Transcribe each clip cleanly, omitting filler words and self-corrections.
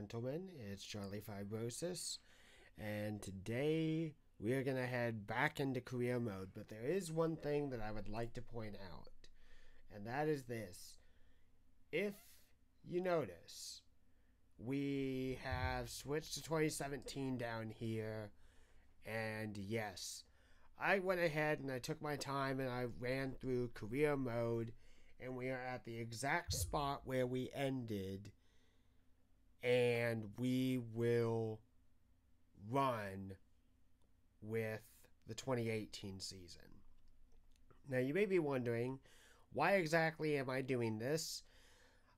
gentlemen, it's Charlie Fibrosis, and today we are going to head back into career mode. But there is one thing that I would like to point out, and that is this. If you notice, we have switched to 2017 down here, and yes, I went ahead and I took my time and I ran through career mode, and we are at the exact spot where we ended, and we will run with the 2018 season. Now, you may be wondering, why exactly am I doing this?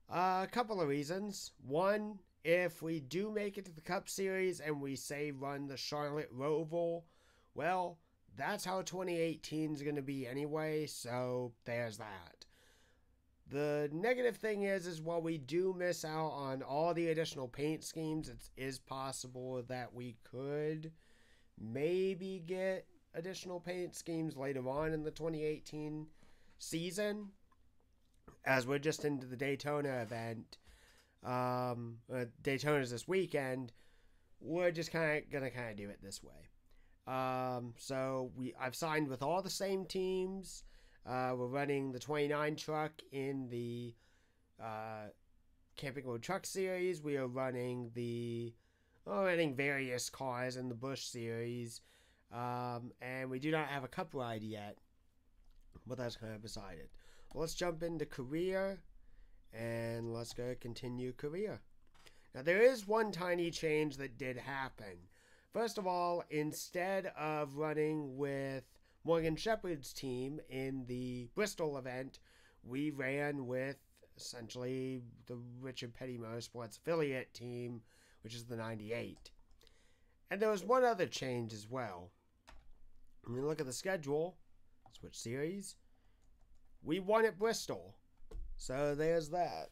A couple of reasons. One, if we do make it to the Cup Series and we say run the Charlotte Roval, well, that's how 2018 is going to be anyway, so there's that. The negative thing is while we do miss out on all the additional paint schemes, it is possible that we could maybe get additional paint schemes later on in the 2018 season, as we're just into the Daytona event. Daytona's this weekend. We're just gonna do it this way. So I've signed with all the same teams. We're running the 29 truck in the Camping World Truck Series. We are running running various cars in the Busch Series. And we do not have a Cup ride yet, but that's kind of beside it. Well, let's jump into career, and let's go continue career. Now, there is one tiny change that did happen. First of all, instead of running with Morgan Shepherd's team in the Bristol event, we ran with essentially the Richard Petty Motorsports affiliate team, which is the 98. And there was one other change as well. When we look at the schedule, switch series, we won at Bristol. So there's that.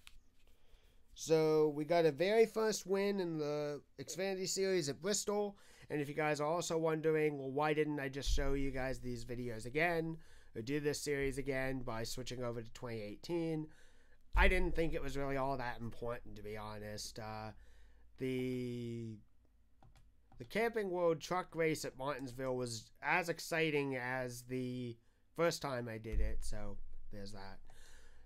So we got a very first win in the Xfinity series at Bristol. And if you guys are also wondering, well, why didn't I just show you guys these videos again or do this series again by switching over to 2018? I didn't think it was really all that important, to be honest. The Camping World Truck race at Martinsville was as exciting as the first time I did it, so there's that.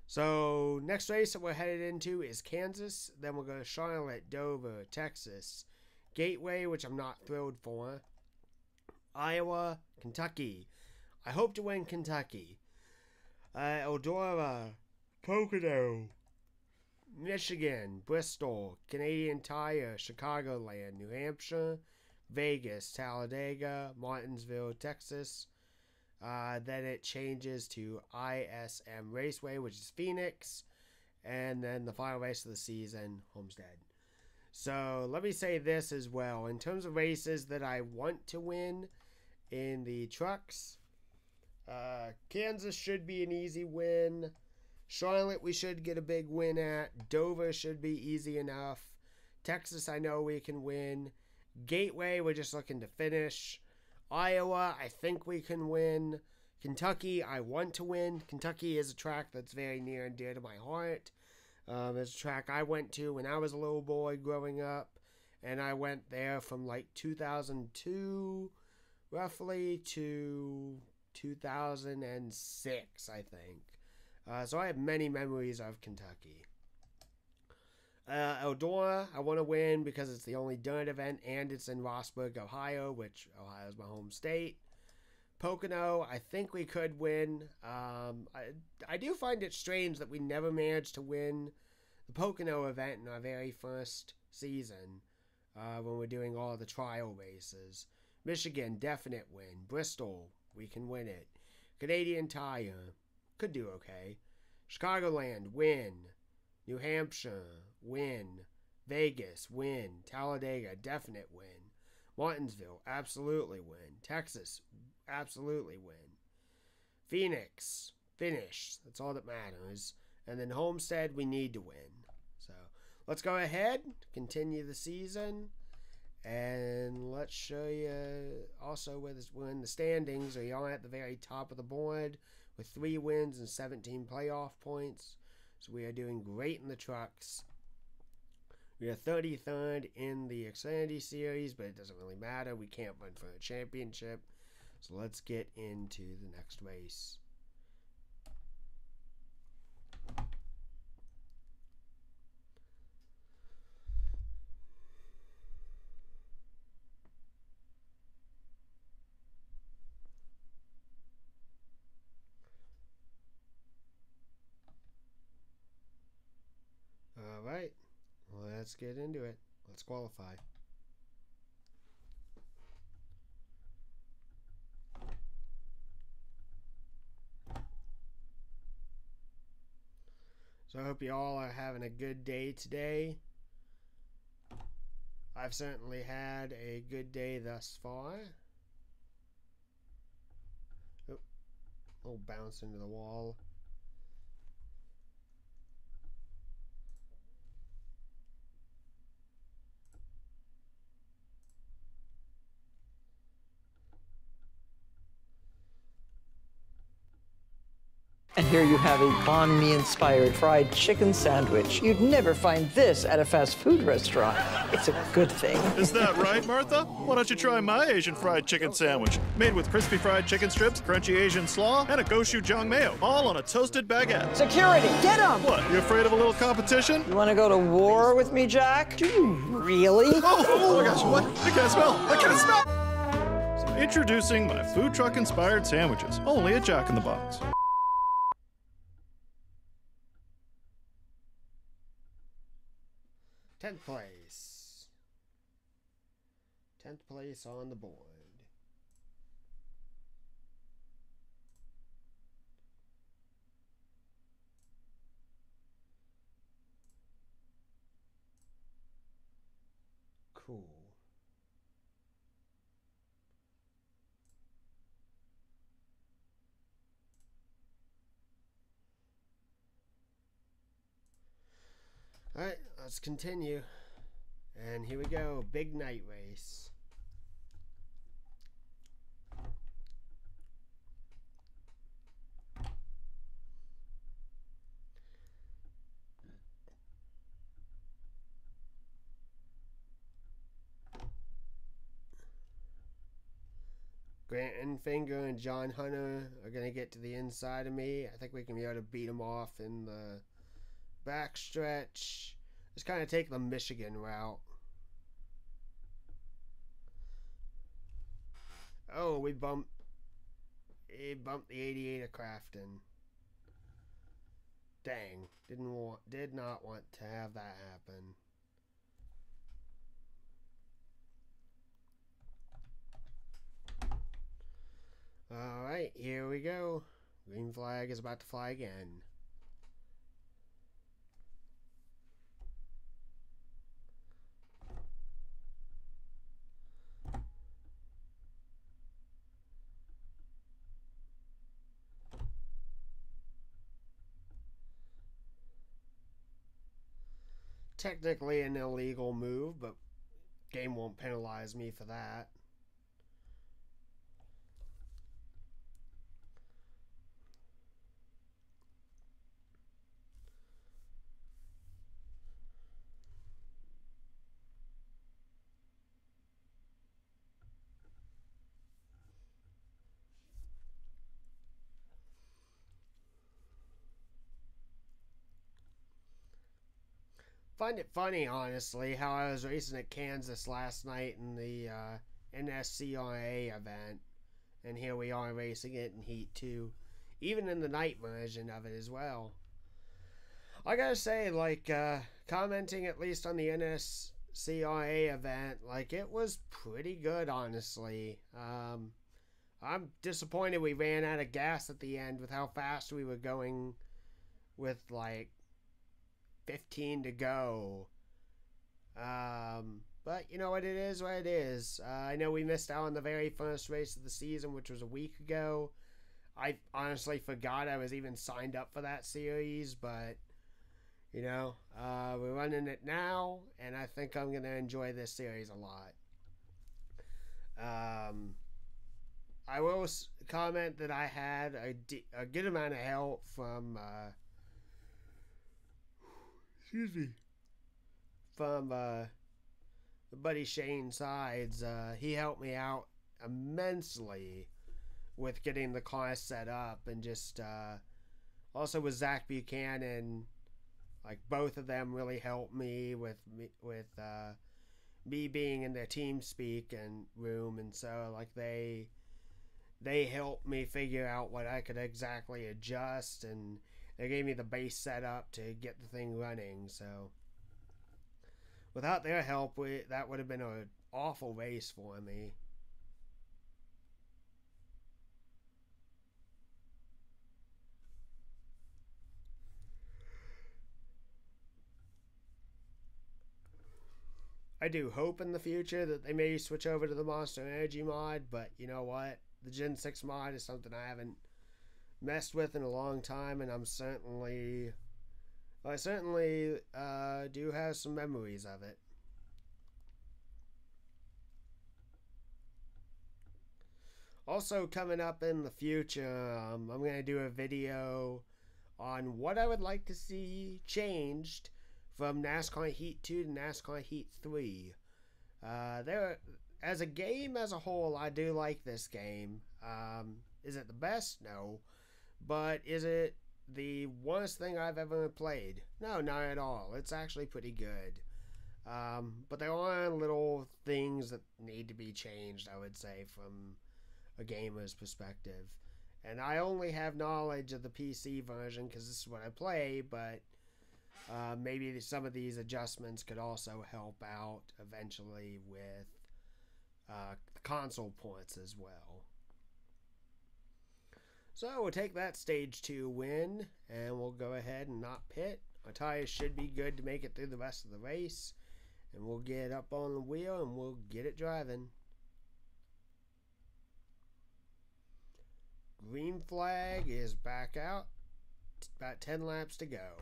So next race that we're headed into is Kansas. Then we'll go to Charlotte, Dover, Texas, Gateway, which I'm not thrilled for, Iowa, Kentucky. I hope to win Kentucky. Eldora, Pocono, Michigan, Bristol, Canadian Tire, Chicagoland, New Hampshire, Vegas, Talladega, Martinsville, Texas. Then it changes to ISM Raceway, which is Phoenix. And then the final race of the season, Homestead. So let me say this as well. In terms of races that I want to win in the trucks, Kansas should be an easy win. Charlotte we should get a big win at. Dover should be easy enough. Texas I know we can win. Gateway we're just looking to finish. Iowa I think we can win. Kentucky I want to win. Kentucky is a track that's very near and dear to my heart. It's a track I went to when I was a little boy growing up, and I went there from like 2002 roughly to 2006 I think. So I have many memories of Kentucky. Eldora I want to win because it's the only dirt event and it's in Rossburg, Ohio, which Ohio is my home state. Pocono I think we could win. I do find it strange that we never managed to win the Pocono event in our very first season when we're doing all the trial races. Michigan, definite win. Bristol, we can win it. Canadian Tire, could do okay. Chicagoland, win. New Hampshire, win. Vegas, win. Talladega, definite win. Martinsville, absolutely win. Texas, absolutely win. Phoenix, finish. That's all that matters. And then Homestead, we need to win. So let's go ahead, continue the season, and let's show you also where we're in the standings. We are at the very top of the board with 3 wins and 17 playoff points. So we are doing great in the trucks. We are 33rd in the Xfinity series, but it doesn't really matter. We can't run for a championship. So let's get into the next race. All right, let's get into it. Let's qualify. So I hope you all are having a good day today. I've certainly had a good day thus far. Oh, little bounce into the wall. And here you have a banh mi-inspired fried chicken sandwich. You'd never find this at a fast food restaurant. It's a good thing. Is that right, Martha? Why don't you try my Asian fried chicken sandwich? Made with crispy fried chicken strips, crunchy Asian slaw, and a gochujang mayo, all on a toasted baguette. Security, get him! What, you afraid of a little competition? You want to go to war with me, Jack? Do you really? Oh my gosh, what? I can't smell! I can't smell! Introducing my food truck-inspired sandwiches, only at Jack in the Box. 10th place. 10th place on the board. Cool. Alright, let's continue. And here we go, big night race. Grant Enfinger and John Hunter are going to get to the inside of me. I think we can be able to beat them off in the backstretch. Just kind of take the Michigan route. Oh, we bumped the 88 of Crafton. Dang, did not want to have that happen. All right, here we go. Green flag is about to fly again. Technically an illegal move, but game won't penalize me for that. Find it funny, honestly, how I was racing at Kansas last night in the NASCAR event, and here we are racing it in Heat 2, even in the night version of it as well. I gotta say, like, commenting at least on the NASCAR event, like, it was pretty good, honestly. I'm disappointed we ran out of gas at the end with how fast we were going with, like, 15 to go. But you know what, it is what it is. I know we missed out on the very first race of the season, which was a week ago. I honestly forgot I was even signed up for that series, but you know, we're running it now, and I think I'm going to enjoy this series a lot. I will comment that I had a good amount of help from from the buddy Shane Sides. He helped me out immensely with getting the car set up, and just also with Zach Buchanan. Like, both of them really helped me with me being in their team speak and room, and so like they helped me figure out what I could exactly adjust, and they gave me the base setup to get the thing running. So without their help, that would have been an awful race for me. I do hope in the future that they may switch over to the Monster Energy mod, but you know what? The Gen 6 mod is something I haven't messed with in a long time, and I certainly do have some memories of it. Also, coming up in the future, I'm going to do a video on what I would like to see changed from NASCAR Heat 2 to NASCAR Heat 3. As a game as a whole, I do like this game. Is it the best? No. But is it the worst thing I've ever played? No, not at all. It's actually pretty good. But there are little things that need to be changed, I would say, from a gamer's perspective. And I only have knowledge of the PC version because this is what I play, but maybe some of these adjustments could also help out eventually with the console ports as well. So we'll take that stage 2 win, and we'll go ahead and not pit. Our tires should be good to make it through the rest of the race, and we'll get up on the wheel and we'll get it driving. Green flag is back out. About 10 laps to go.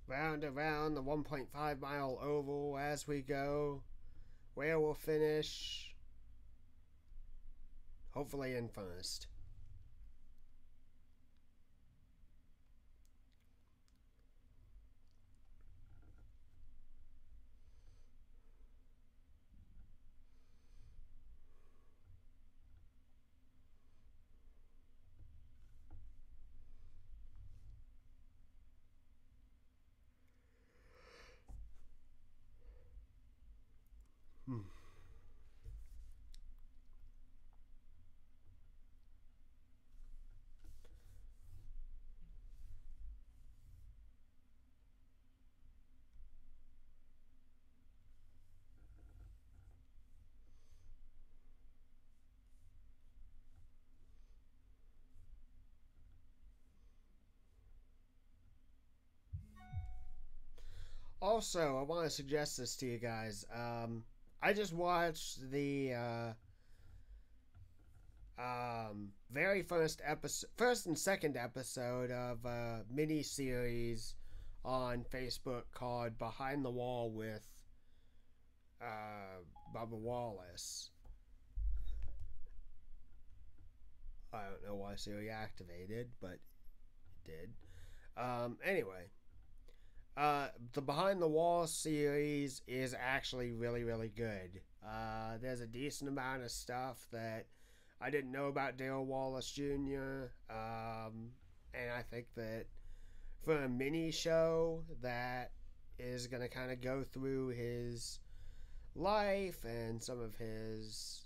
Round and round the 1.5 mile oval as we go. Where we'll finish, hopefully in first. Also, I want to suggest this to you guys. I just watched the very first and second episode of a mini series on Facebook called Behind the Wall with Bubba Wallace. I don't know why Siri activated, but it did. Anyway, the Behind the Wall series is actually really, really good. There's a decent amount of stuff that I didn't know about Dale Wallace Jr. And I think that for a mini show that is going to kind of go through his life and some of his,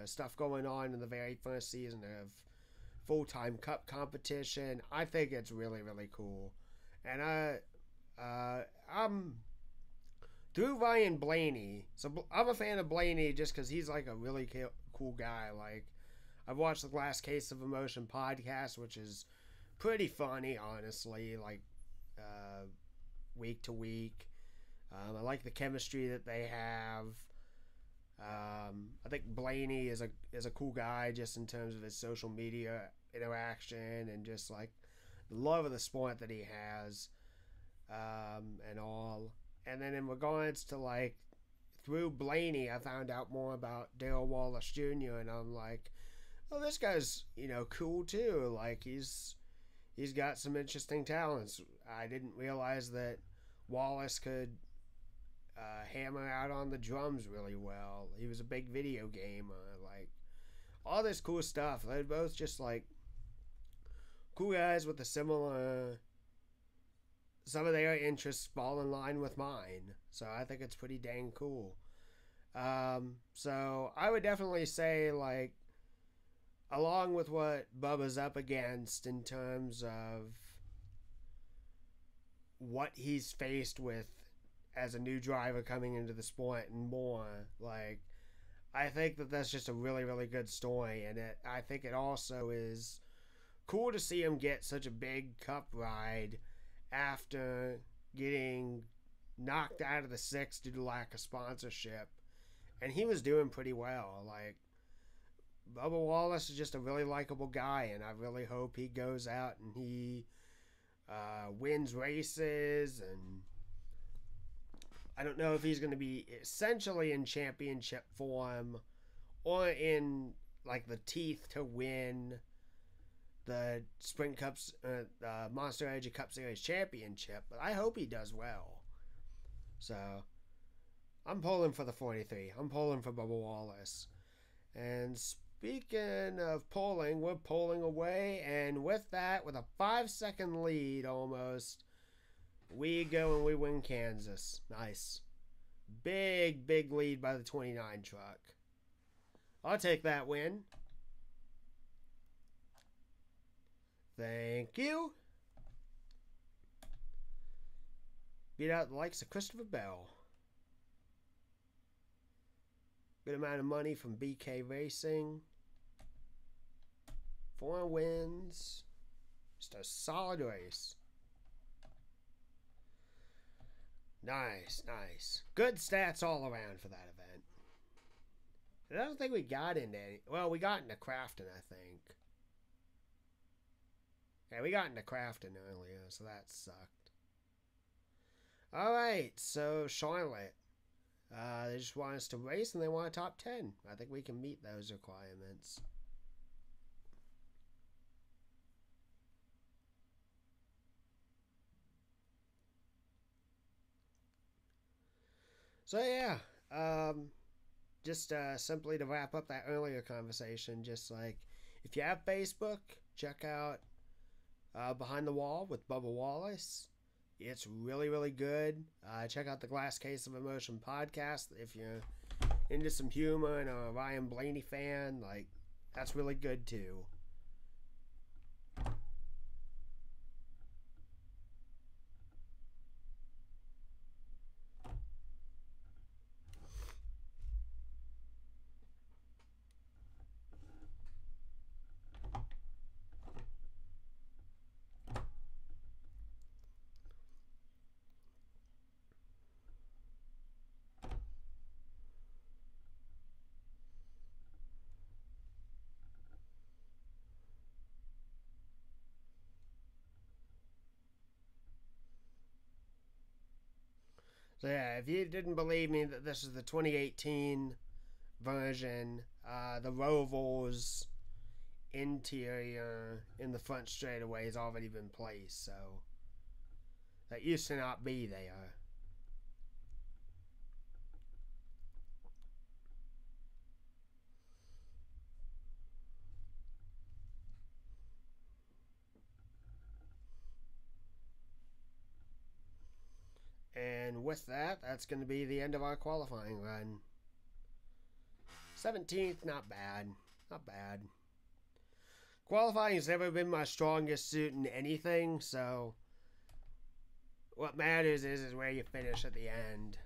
stuff going on in the very first season of full-time cup competition, I think it's really, really cool. And I'm through Ryan Blaney, so I'm a fan of Blaney just because he's like a really cool guy. Like, I've watched the Glass Case of Emotion podcast, which is pretty funny, honestly, like week to week. I like the chemistry that they have. I think Blaney is a cool guy just in terms of his social media interaction and just like the love of the sport that he has, and all. And then in regards to like through Blaney, I found out more about Dale Wallace Jr. and I'm like, oh, this guy's cool too. Like he's got some interesting talents. I didn't realize that Wallace could hammer out on the drums really well. He was a big video gamer. Like, all this cool stuff. They're both just like cool guys with a similar, some of their interests fall in line with mine. So I think it's pretty dang cool. So I would definitely say, like, along with what Bubba's up against in terms of what he's faced with as a new driver coming into the sport and more, like, I think that that's just a really, really good story. And I think it also is cool to see him get such a big cup ride after getting knocked out of the six due to lack of sponsorship. And he was doing pretty well. Like, Bubba Wallace is just a really likable guy, and I really hope he goes out and he wins races. And I don't know if he's going to be essentially in championship form or in like the teeth to win the Sprint Cups, Monster Energy Cup Series championship, but I hope he does well. So I'm pulling for the 43. I'm pulling for Bubba Wallace. And speaking of polling, we're polling away, and with that, with a 5-second lead almost, we go and we win Kansas. Nice. Big, big lead by the 29 truck. I'll take that win. Thank you. Beat out the likes of Christopher Bell. Good amount of money from BK Racing. 4 wins. Just a solid race. Nice, nice. Good stats all around for that event. And I don't think we got into any... Well, we got into Crafton, I think. Yeah, we got into Crafton earlier, so that sucked. Alright, so Charlotte. They just want us to race and they want a top 10. I think we can meet those requirements. So yeah, just simply to wrap up that earlier conversation, just like, if you have Facebook, check out Behind the Wall with Bubba Wallace. It's really, really good. Check out the Glass Case of Emotion podcast if you're into some humor and a Ryan Blaney fan. Like, that's really good too. So yeah, if you didn't believe me that this is the 2018 version, the Rovals interior in the front straightaway has already been placed, so that used to not be there. And with that, that's going to be the end of our qualifying run. 17th, not bad. Not bad. Qualifying has never been my strongest suit in anything, so what matters is where you finish at the end.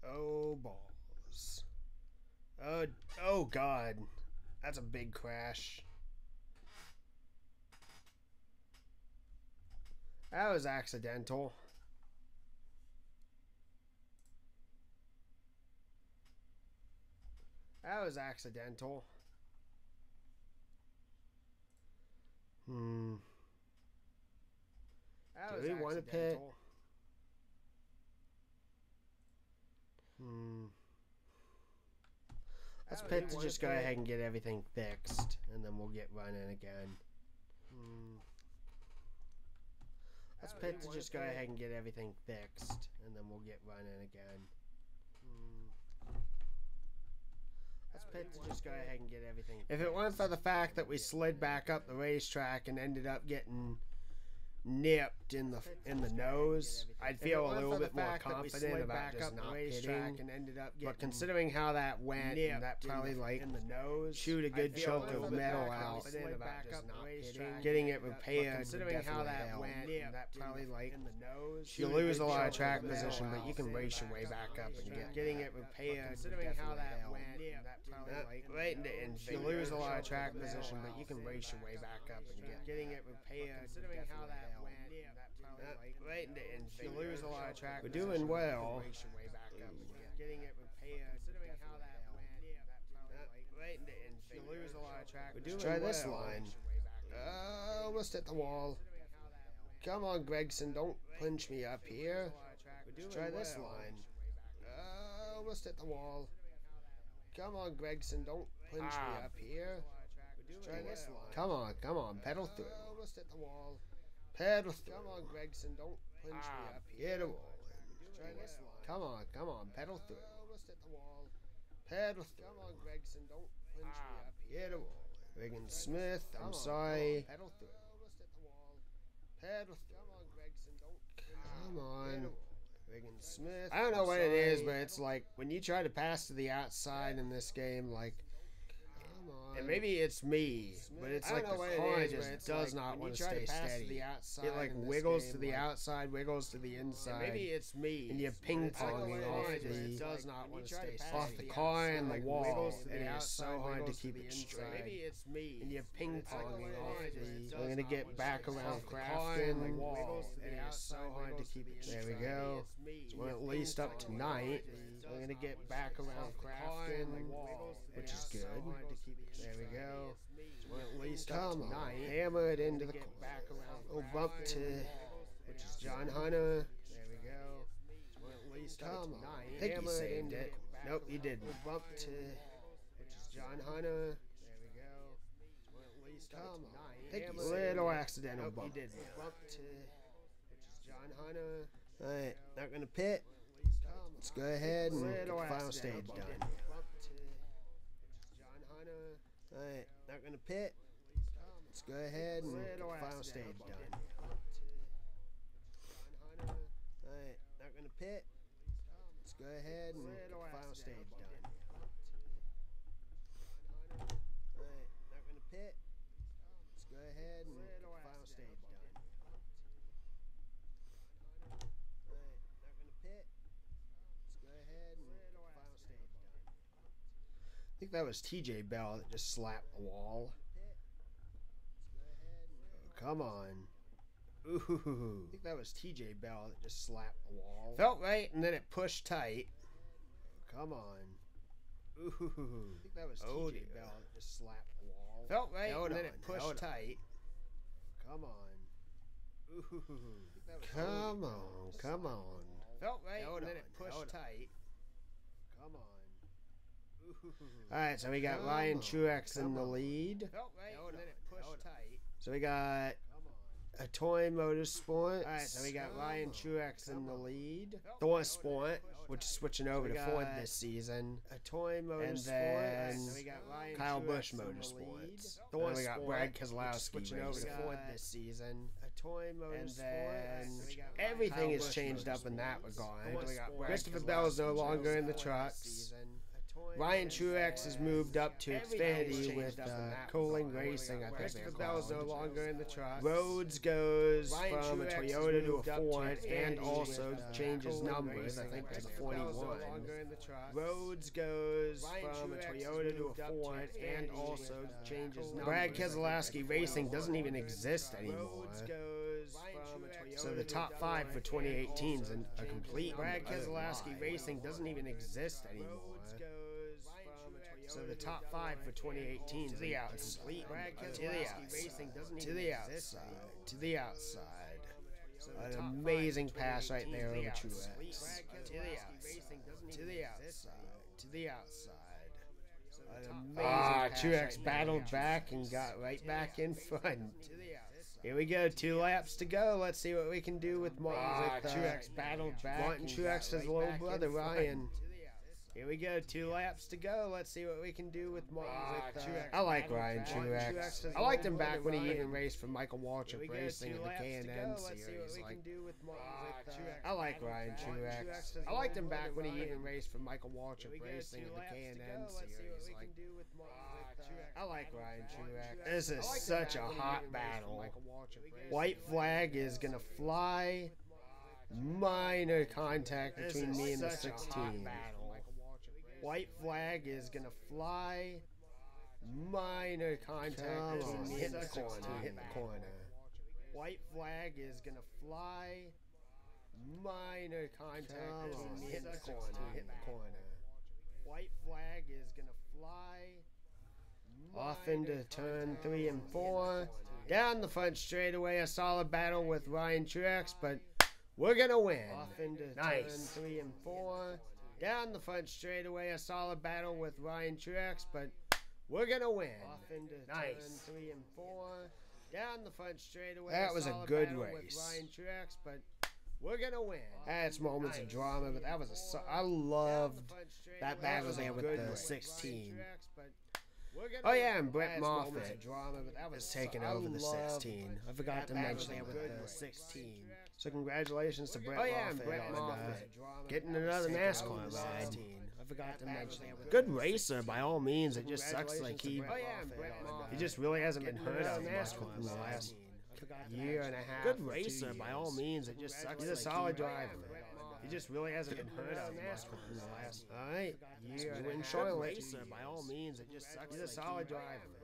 Oh, balls. Oh, God. That's a big crash. That was accidental. That was accidental. Do we want to pit? Let's pit to just go ahead and get everything fixed, and then we'll get running again. Let's pit to just go ahead and get everything fixed, and then we'll get running again. Let's pit to just go ahead and get everything fixed. If it weren't for the fact that we slid back up the racetrack and ended up getting nipped in the nose, I'd feel a little bit more confident about just not pitting. But considering how that went, and that probably like in the nose, chewed a good chunk of metal out, getting it repaired. Considering how that went, and that probably like in the nose, you lose a lot of track position, but you can race your way back up and getting it repaired. Considering how that went, right in the infield, you lose a lot of track position, but you can race your way back up and getting it repaired. Considering how that right in the infield, you lose a lot of track. We're doing well. Getting it repaired. Considering how that went, right in the infield, you lose a lot of track. We're doing well. Try this line. Almost hit the wall. Come on, Gregson, don't punch me up here. Try this line. Almost hit the wall. Come on, Gregson, don't punch me up here. Try this line. Come on, pedal through. Almost hit the wall. Pedal through. Come on, Gregson, don't punch me up here. Get a roll. Try this line. Come on, pedal through. Almost hit the wall. Pedal through. Come on, Gregson, don't punch me up here. Get a roll. Regan Smith, I'm sorry. Pedal through. Almost hit the wall. Pedal through. Come on, Gregson, don't. Come on. Regan Smith. I don't know what it is, but it's like when you try to pass to the outside in this game, like, and maybe it's me, but it's like the car just does not want to stay steady. It like wiggles to the outside, wiggles to the inside. Maybe it's me, and you're ping ponging off the car and the wall, and it's so hard to keep it straight. Maybe it's me, and you're ping ponging off the. We're gonna get back around Crafton and the wall, and it's so hard to keep it straight. There we go. So we're at least up tonight. We're gonna get back around Crafton and the wall, which is good. There we go. We're at least up tonight. Hammer it into the back around. Oh, bump to, which is John Hunter. There we go. We're at least up tonight. I think he saved it. Nope, he didn't. Bump to, which is John Hunter. There we go. We're at least up tonight. I think he little accidental bump. He didn't. Bump to, which is John Hunter. All right, not gonna pit. Let's go ahead and get the final stage done. Alright, not gonna pit. Let's go ahead and get the final stage done. Alright, not gonna pit. Let's go ahead and get the final stage done. Alright, not gonna pit. Let's go ahead and get the final stage done. Alright, not gonna pit. Let's go ahead and get the final stage done. I think that was TJ Bell that just slapped the wall. Come on. Ooh. I think that was TJ Bell that just slapped the wall. Felt right, and then it pushed tight. Come on. Ooh. I think that was TJ Bell that just slapped the wall. Felt right, and then it pushed tight. Come on. Ooh. Come on. Come on. Felt right, and then it pushed tight. Come on. Alright, so we got Ryan Truex in the lead. Felt right, and then it pushed tight. So we got a Toy Motorsports. Alright, so we got Ryan Truex in the lead. Thor Sport, which is switching over to Ford this season. A Toy Motorsports. And then Kyle Busch Motorsports. Thor we got Brad Keselowski switching over to Ford this season. A Toy Motorsports. And then everything has changed up in that regard. Christopher Bell is no longer in the trucks. Ryan Truex has moved up to Xfinity with Coling Racing. I think Christopher Bell is no longer in the truck. Rhodes goes from a Toyota to a Ford and also changes numbers, I think, to the 41. Rhodes goes from a Toyota to a Ford and also changes numbers. Brad Keselowski Racing doesn't even exist anymore. So the top 5 for 2018 is a complete. Brad Keselowski Racing doesn't even exist anymore. So the top 5 for 2018 to the outside, to the outside, to the outside. An amazing pass right there over Truex. To the outside, to the outside. Truex battled back and got right back in front. Here we go, 2 laps to go. Let's see what we can do with Truex battled back. Martin Truex's little brother Ryan. Here we go, 2 laps to go. Let's see what we can do with Truex. I like Ryan Truex. I liked him back when he even raced for Michael Waltrip Racing in the K&N series. I like Ryan Truex. I liked him back when he even raced for Michael Waltrip Racing in the K&N series. I like Ryan Truex. This is such a hot battle. White flag is gonna fly. Minor contact between me and the 16. White flag is gonna fly. Minor contact between me and the corner. Hit the corner. White flag is gonna fly. Minor contact between me and the corner. Hit the corner. White flag is gonna fly. Off into turn 3 and 4. Down the front straightaway, a solid battle with Ryan Truex, but we're gonna win. Off into turn 3 and 4. Down the front straightaway, a solid battle with Ryan Truex, but we're gonna win. Off into turn 3 and 4. Down the front straightaway. That was a good race. Ryan Truex, but we're gonna win. That's moments of drama, but that was I loved that battle there with the 16. Oh yeah, and Brett Moffitt is taking over the 16. I forgot to mention it with the 16. So congratulations to Brett Moffitt on getting another NASCAR ride. I forgot to mention it. Good racer by all means. It just sucks like he just really hasn't been heard of much in the last year and a half. Good racer by all means. It just sucks. He's a solid driver. He just really hasn't been heard of much in the last year and a half. Good racer by all means. It just sucks. He's a solid driver.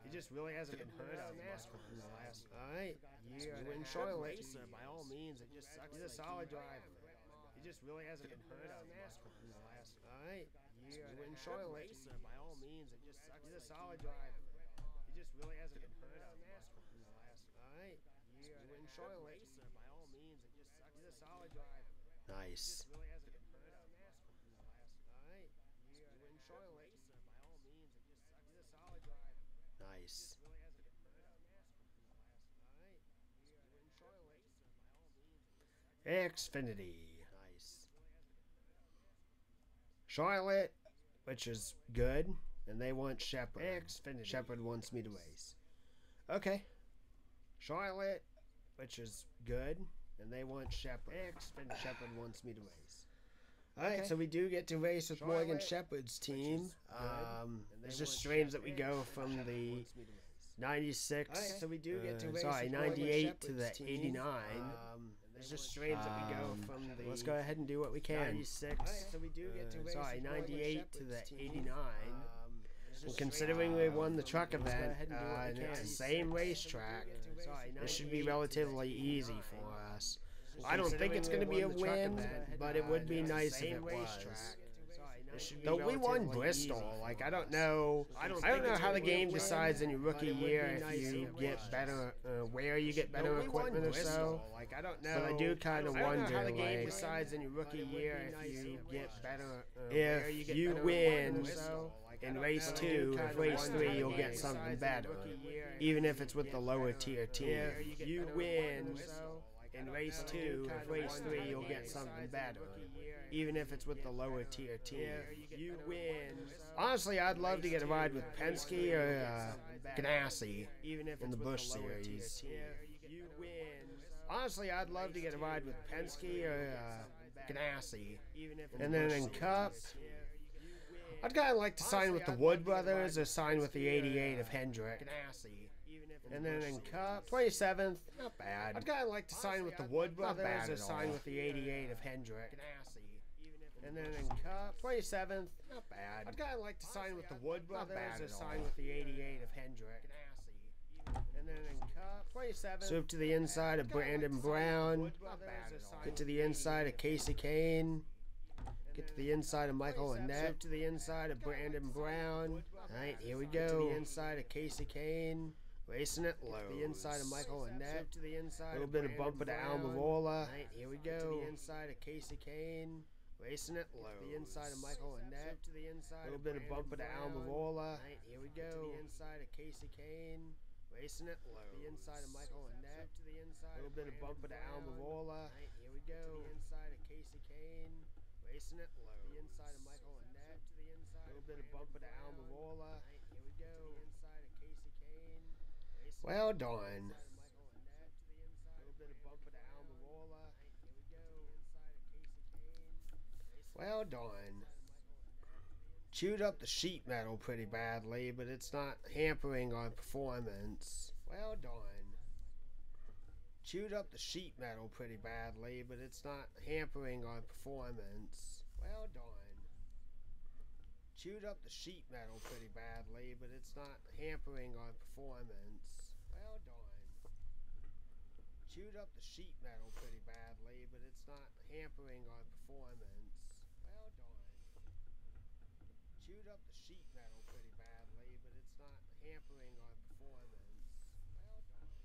He just really hasn't been heard of much in the last year and a half. Good racer by all means. It just sucks. He's a solid driver. He just really hasn't been heard of much in the last year and a half. Good racer by all means. It just sucks. He's a solid driver. He just really hasn't been heard of much in the last year and a half. Good racer by all means. It just sucks. He's a solid driver. Nice. Nice. Xfinity. Nice. Charlotte, which is good, and they want Shepard. Xfinity. Shepard wants me to race. Okay. Charlotte, which is good. And they want Shepard. Shepard wants me to race. Alright, so we do get to race with Morgan Shepard's team. It's just strange that we go from the 96, so we do get to race 98 to the 89. It's just strange that we go from the... Let's go ahead and do what we can. 96, so we do get to race 98 to the 89. And considering we won the truck event, and it's the same racetrack, It should be relatively easy for us. I don't think it's going to be a win, but it would be nice if it was. Though we won Bristol, like I don't know how the game decides in your rookie year if you get better, where you get better equipment or so. Like I don't know, but I do kind of wonder how the game decides in your rookie year if you get better, if you win in race 2, if race 3 you'll get something better, even if it's with the lower tier team. If you win in race 2, if race 3 you'll get something better, even if it's with the lower tier team. If you win, honestly, I'd love to get a ride with Penske or Ganassi, even if in the Busch Series. Honestly, I'd love to get a ride with Penske or Ganassi, and then in Cup, I'd kind of like to sign with the Wood Brothers or sign with the 88 of Hendrick. And then in Cup, 27th, not bad. I'd kind of like to sign with the Wood Brothers or sign with the 88 of Hendrick. And then in Cup, 27th, not bad. I'd kind of like to sign with the Wood Brothers or sign with the 88 of Hendrick. And then in Cup, 27th, swoop to the inside of Brandon Brown. Get to the inside of Casey Kane. Get to the inside of Michael Annette. To the inside of Brandon Brown. Alright, here we go. To the inside of Casey Kane. Racing it low. To the inside of Michael Annette. To the inside. A little bit of bumper to Almirola. Alright, here we go. To the inside of Casey Kane. Racing it low. To the inside of Michael Annette. To the inside. A little bit of bumper to Almirola. Alright, here we go. To the inside of Casey Kane. Racing it low. To the inside of Michael Annette. To the inside. A little bit of bumper to Almirola. Alright, here we go. To the inside of Casey Kane. Racing it low. To the inside of Michael Annette. To the inside. A little bit of bumper to Almirola. Alright, here we go. To the inside of Casey Kane. Well done. A little bit of bumper to Almirola. Here we go. Inside of Casey Kane. Well done. Chewed up the sheet metal pretty badly, but it's not hampering our performance. Well done. Chewed up the sheet metal pretty badly, but it's not hampering our performance. Well done. Chewed up the sheet metal pretty badly, but it's not hampering our performance. Well done. Chewed up the sheet metal pretty badly, but it's not hampering our performance. Well done. Chewed up the sheet metal pretty badly, but it's not hampering our performance. Well done.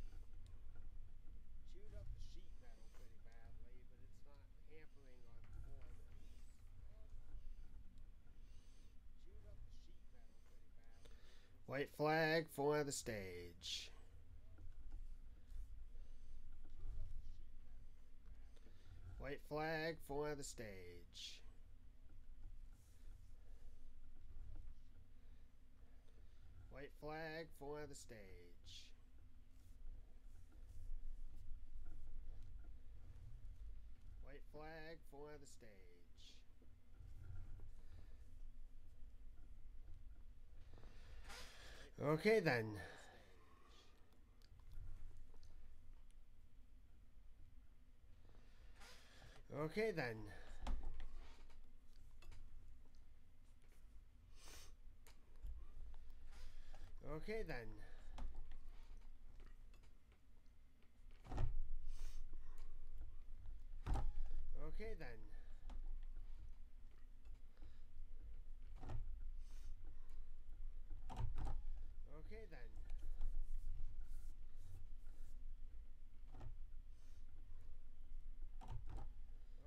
Chewed up the sheet metal pretty badly, but it's not hampering our performance. Well done. Chewed up the sheet metal pretty badly. White flag for the stage. White flag for the stage. White flag for the stage. White flag for the stage. Okay then. Okay then. Okay then. Okay then. Okay then. Okay then.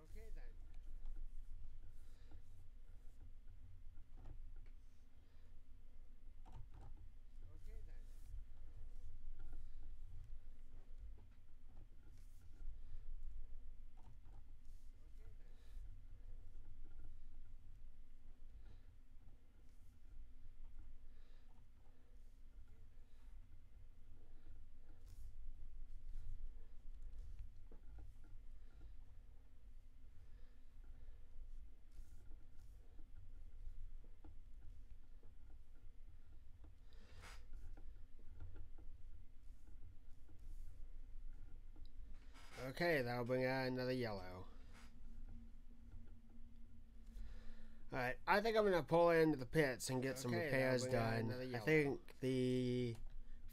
Okay then. Okay, that'll bring out another yellow. Alright, I think I'm going to pull into the pits and get some repairs done. I think the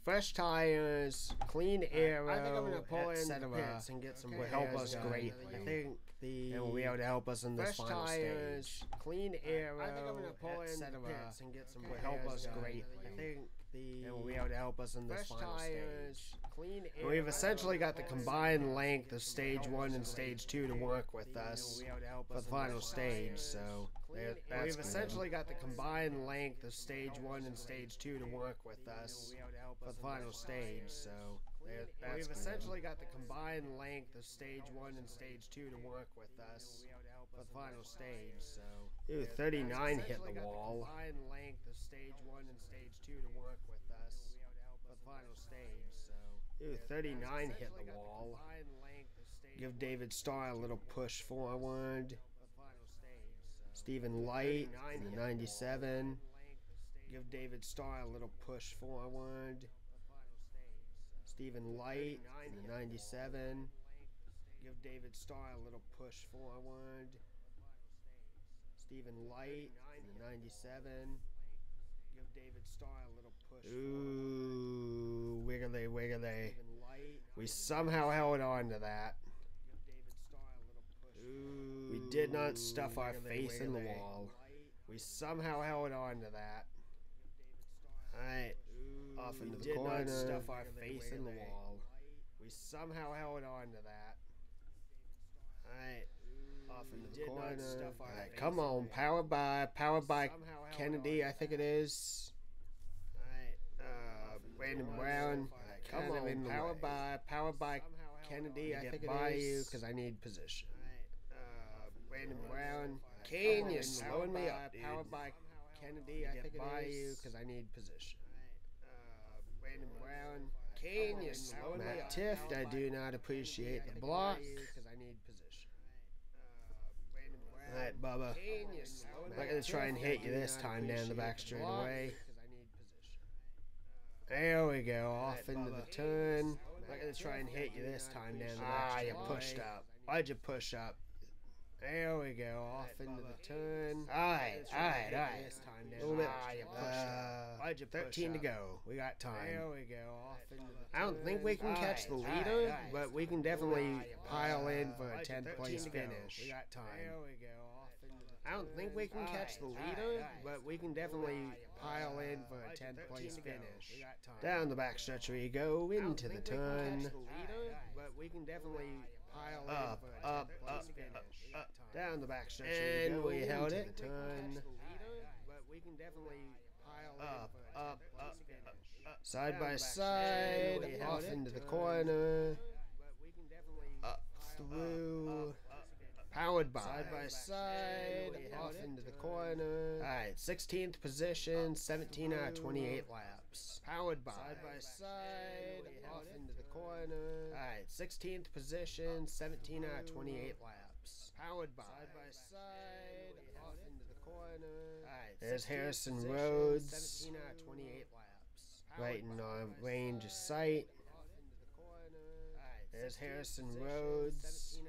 Fresh tires, clean air, I think I'm gonna pull in the etc. pits and get some will help us repairs greatly. done. I think And will be able to help us in this fresh final tires, stage. Clean air, I think I'm gonna pull in the etc. pits and get some will help us repairs done. greatly. I think And will be able to help us in this fresh final tires, stage. clean And air. we've essentially got the combined length of stage 1 and stage 2 to work with us for the final stage. So we've essentially got the combined length of stage 1 and stage 2 to work with us for the final stage. So we've essentially got the combined length of stage 1 and stage 2 to work with us for the final stage. So 39 hit the wall. Combined length of stage 1 and stage 2 to work with us for the final stage. So 39 hit the wall. Give David Starr a little push forward. Stephen Light, 97. Give David Starr a little push forward. Stephen Light, 97. Give David Starr a little push forward. Stephen Light, 97. Give David Starr a little push forward. Ooh, wiggly, wiggly. We somehow held on to that. We did not stuff our face in the wall. We somehow held on to that. Alright, off into the corner. We did not stuff our face in the wall. We somehow held on to that. Alright, off into the corner. Alright, come on, powered by Kennedy, I think it is. Alright, Brandon Brown. Come on, powered by Kennedy, I think it is. By you, because I need position. Brandon Brown. Kane, you're slowing me up, dude. Powered by Kennedy, I think it is. By you, because I need position. Brandon Brown. Kane, you're slowing me up. Tift, I do not appreciate the block. Because I need position. Alright, Bubba. I'm not going to try and hit you this time down the back straightaway. There we go, off into the turn. I'm not going to try and hit you this time down the back straightaway. You pushed up. Why'd you push up? There we go, off into the turn. Alright. A little bit. Why'd you 13 to go. We got time. There we go, off into the turn. I don't think we can catch the leader, but we can definitely pile in for a 10th place finish. We got time. There we go, off into the turn. I don't think we can catch the leader, but we can definitely pile in for a 10th place finish. Down the backstretch we go, into the turn. But we can definitely pile in for a 10th place finish. Down the backstretch and we held it. Turn. But we can definitely pile up. Side by side, off into the corner. Up through. Powered by. Side by side, off into the corner. Alright, 16th position, 17 out of 28 laps. Powered by. Side by side, off into the corner. Alright, 16th position, 17 out of 28 laps. Powered by. Side by side, off into the corner. Alright, there's Harrison Rhodes. 17 out of 28 laps. Right in our range of sight. There's Harrison Rhodes.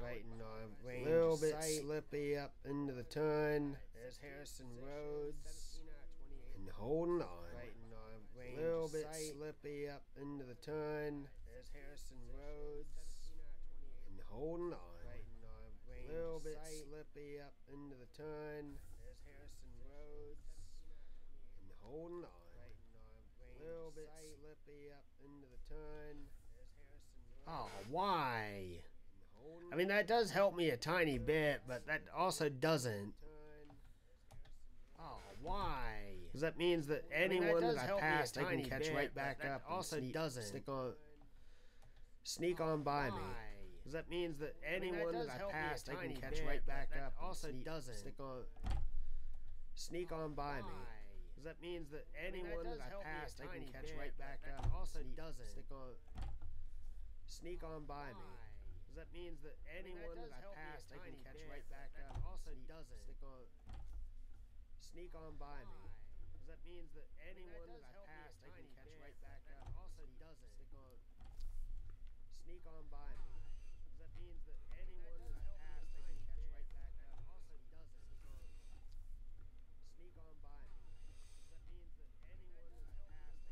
Right in our range. A little bit slippy up into the turn. There's Harrison Rhodes. And holding on. Right in our range. A little bit slippy up into the turn. There's Harrison Rhodes. And holding on. Right in our range. A little bit slippy up into the turn. There's Harrison Rhodes. And holding on. Right in our range. A little bit slippy up into the turn. There's Harrison Rhodes. Oh, why? I mean, that does help me a tiny bit, but that also doesn't. Oh, why? Because that means that anyone that I pass, I can catch right back up. Also doesn't. Sneak on by me. Because that means that anyone that I pass, I can catch right back up. Also doesn't. Sneak on by me. Because that means that anyone that I pass, I can catch right back up. Also doesn't. Sneak on by me. That means that anyone that I passed, I can catch right back up. Also doesn't. Sneak on by me. That means that anyone that I passed, I can catch right back up. Also doesn't. Sneak on by me. That means that anyone that I passed, I can catch right back up. Also doesn't. Sneak on by me. That means that anyone that I passed, I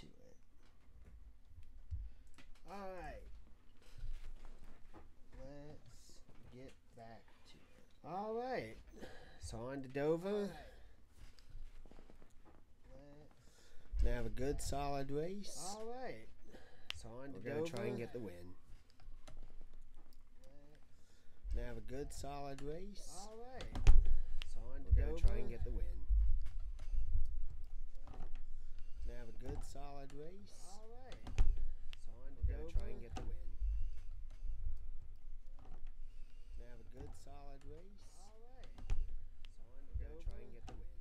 to it. Alright. Let's get back to it. Alright. So on to Dover. Now have a good solid race. Alright. So on to Dover. We're going to try and get the win. Now have a good solid race. Alright. So on to Dover. We're going to try and get the win. Now have a good solid race. Alright. So on to Dover. We're going to try and get the win. Now have a good solid race. Alright. So on to Dover. We're going to try and get the win.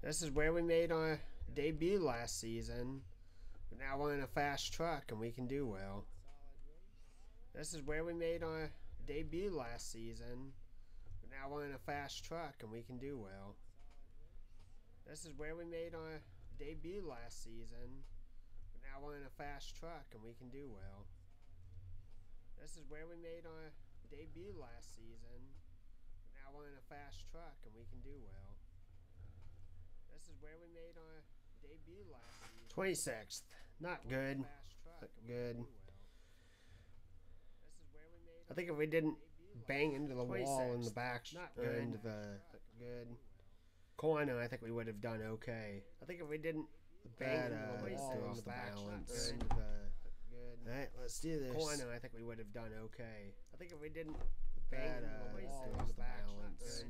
This is where we made our debut last season. But now we're in a fast truck and we can do well. This is where we made our debut last season. But now we're in a fast truck and we can do well. This is where we made our debut last season. But now we're in a fast truck and we can do well. This is where we made our debut last season. But now we're in a fast truck and we can do well. This is where we made our debut last season. 26th. Not good. Not good. I think if we didn't bang into the wall in the back, not good. Into the good corner, I think we would have done okay. I think if we didn't bang into the wall in the balance. Alright, let's do this. Corner, I think we would have done okay. I think if we didn't bang into the wall in the balance.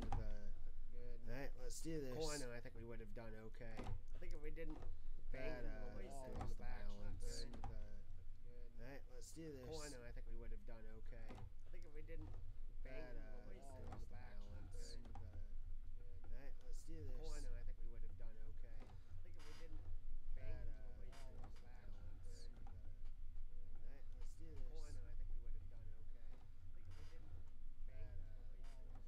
Alright, let's do this. Corner, I think we would have done okay. I think if we didn't bang into the wall in the balance. Alright, let's do this. Corner, I think we would have done okay. I think if we didn't bang into the wall in the balance. Alright, let's do this. Corner, I think we would have done okay. I think if we didn't bang into the wall in the balance. Alright, let's do this. Corner, I think we would have done okay. I think if we didn't bang into the wall in the balance.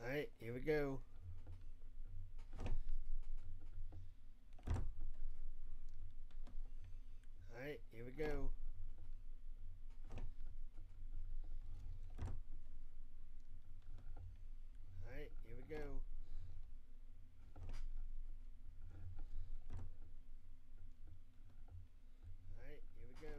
Alright, here we go. Alright, here we go. Alright, here we go. Alright, here we go. Alright, here we go.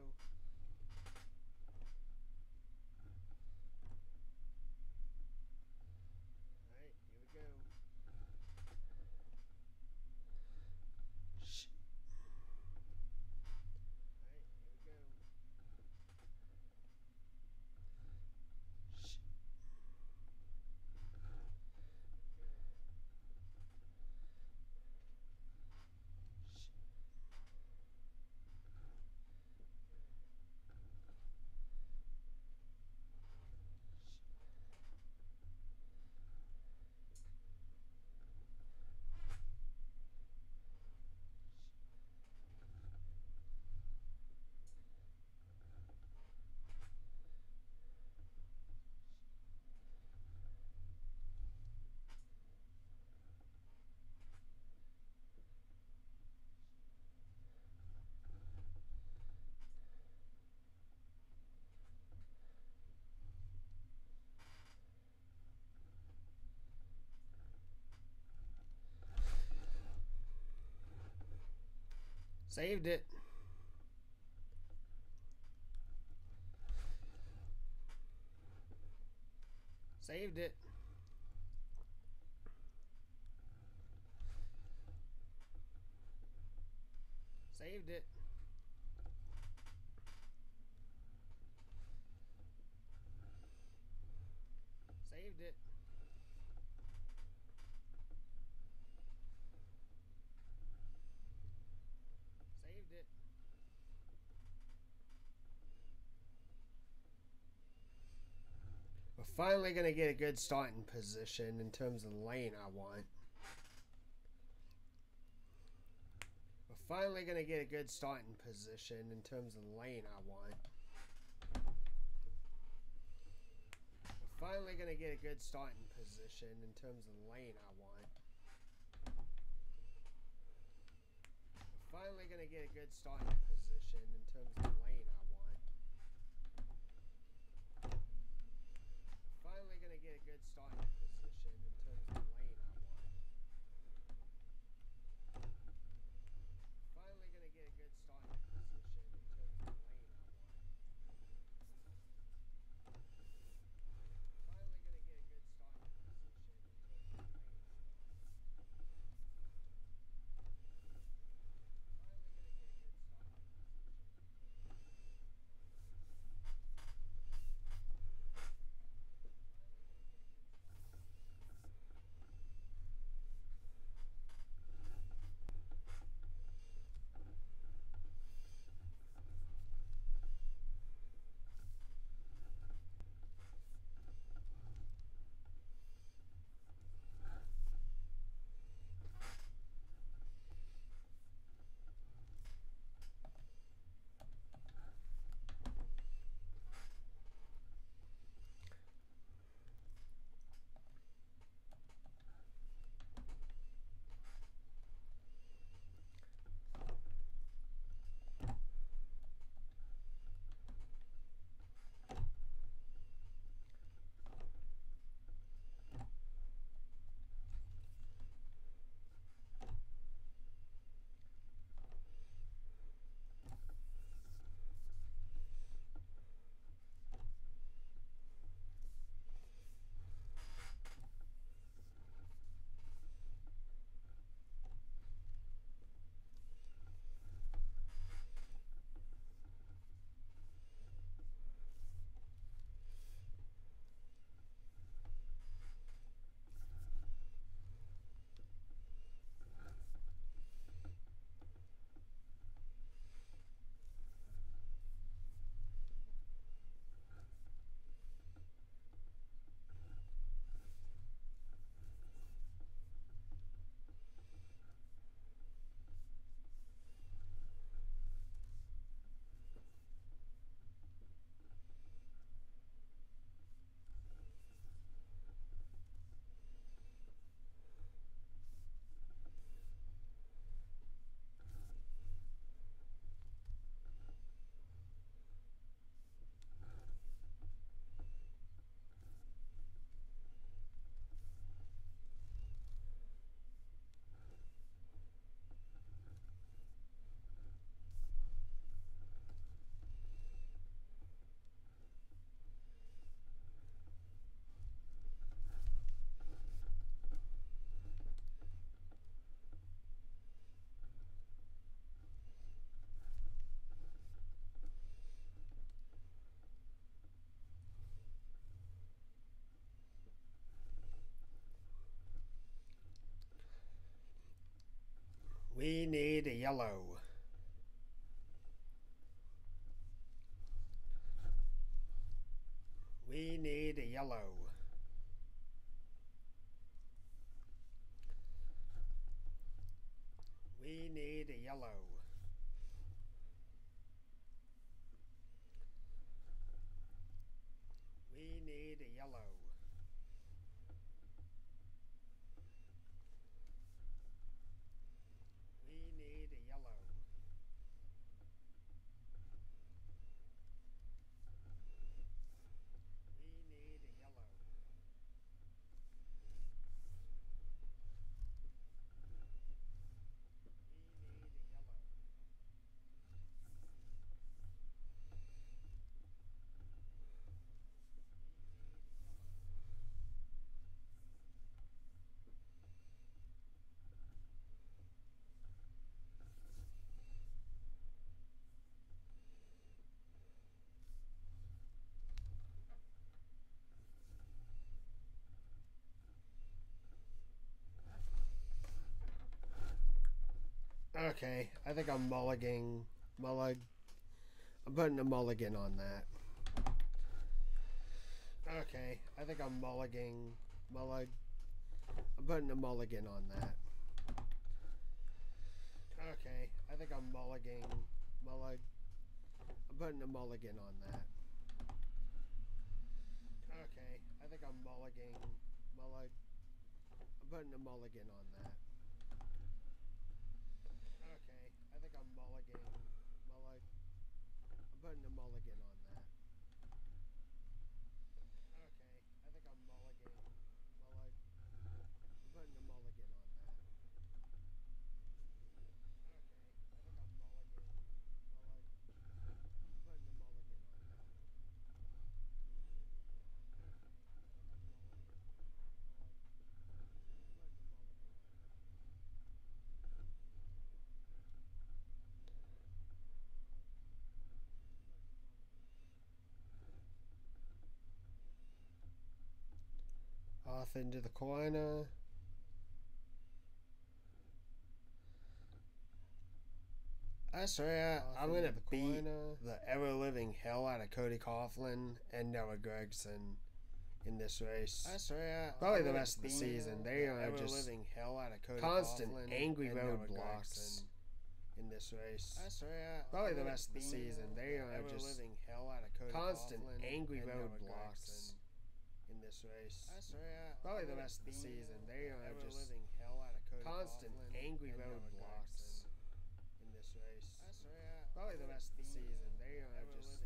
Saved it. Saved it. Saved it. Saved it. Saved it. We're finally going to get a good starting position in terms of the lane I want. We're finally going to get a good starting position in terms of the lane I want. We're finally going to get a good starting position in terms of the lane I want. We're finally going to get a good starting position in terms of the lane I want. Finally going to get a good starting position in terms of the lane I want. Finally going to get a good starting position in terms of the lane I want. Finally going to get a good starting position in terms of the lane I want. Finally going to get a good starting position in terms of the lane I want. We need a yellow. We need a yellow. We need a yellow. We need a yellow. We need a yellow. We need a yellow. We need a yellow. Okay, I think I'm I'm putting a mulligan on that. Okay, I think I'm I'm putting a mulligan on that. Okay, I think I'm I'm putting a mulligan on that. Okay, I think I'm I'm putting a mulligan on that. Okay, I think I'm I'm putting a mulligan on that. Okay, I think I'm I'm putting a mulligan on that. Okay, I think I'm I'm putting a mulligan on that. Off into the corner. I swear, I'm going to beat the ever-living hell out of Cody Coughlin and Noah Gragson in this race. I swear, probably the rest of the season. They are just hell out of Cody constant angry roadblocks in this race. I swear, probably the rest of the season. They are just hell out of Cody constant angry roadblocks in this race. I swear, probably the rest of the season. They are just constant angry roadblocks in this race. I swear, probably the rest of the season. They are just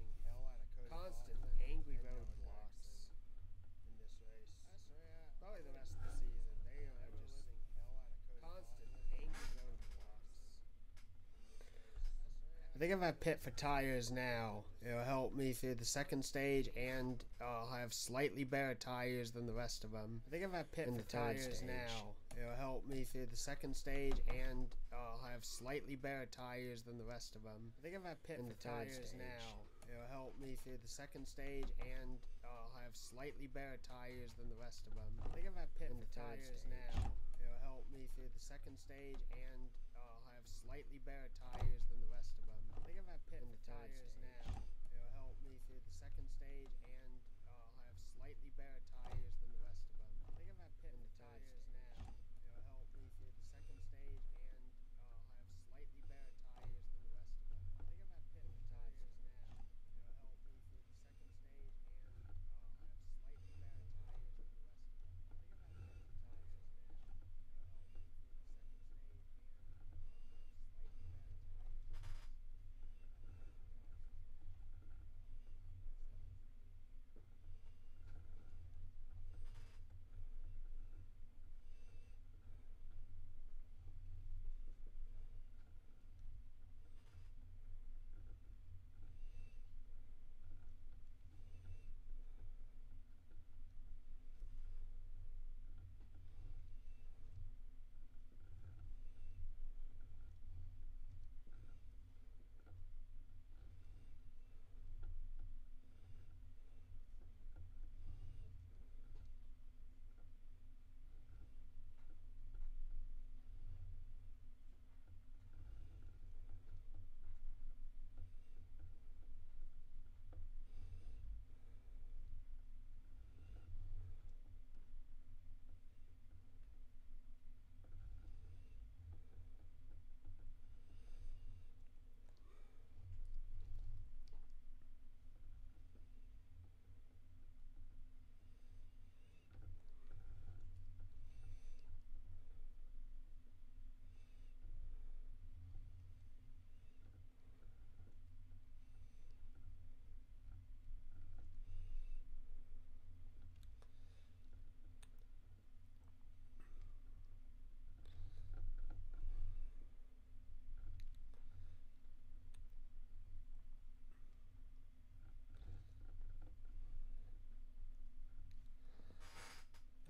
constant angry roadblocks in this race. I swear, probably the rest of the season. They are just constant angry roadblocks. I think if I pit for tires now, it'll help me through the second stage, and I'll have slightly better tires than the rest of them. I think if I pit for tires now, it'll help me through the second stage, and I'll have slightly better tires than the rest of them. I think if I pit for tires now, it'll help me through the second stage, and I'll have slightly better tires than the rest of them. I think if I pit for tires now, it'll help me through the second stage, and I'll have slightly better tires than the rest of them. I think if I pit for tires now, it'll help me through the second stage, and I'll have slightly better tires than the rest of them. I think if I pit for tires now, it'll help me through the second stage, and I'll have slightly better tires than the rest of them. I think if I pit for tires now, it'll help me through the second stage, and I'll have slightly better tires than the rest of them. I think if I pit for tires now, it'll help me through the second stage, and I'll have slightly better tires than the rest of them.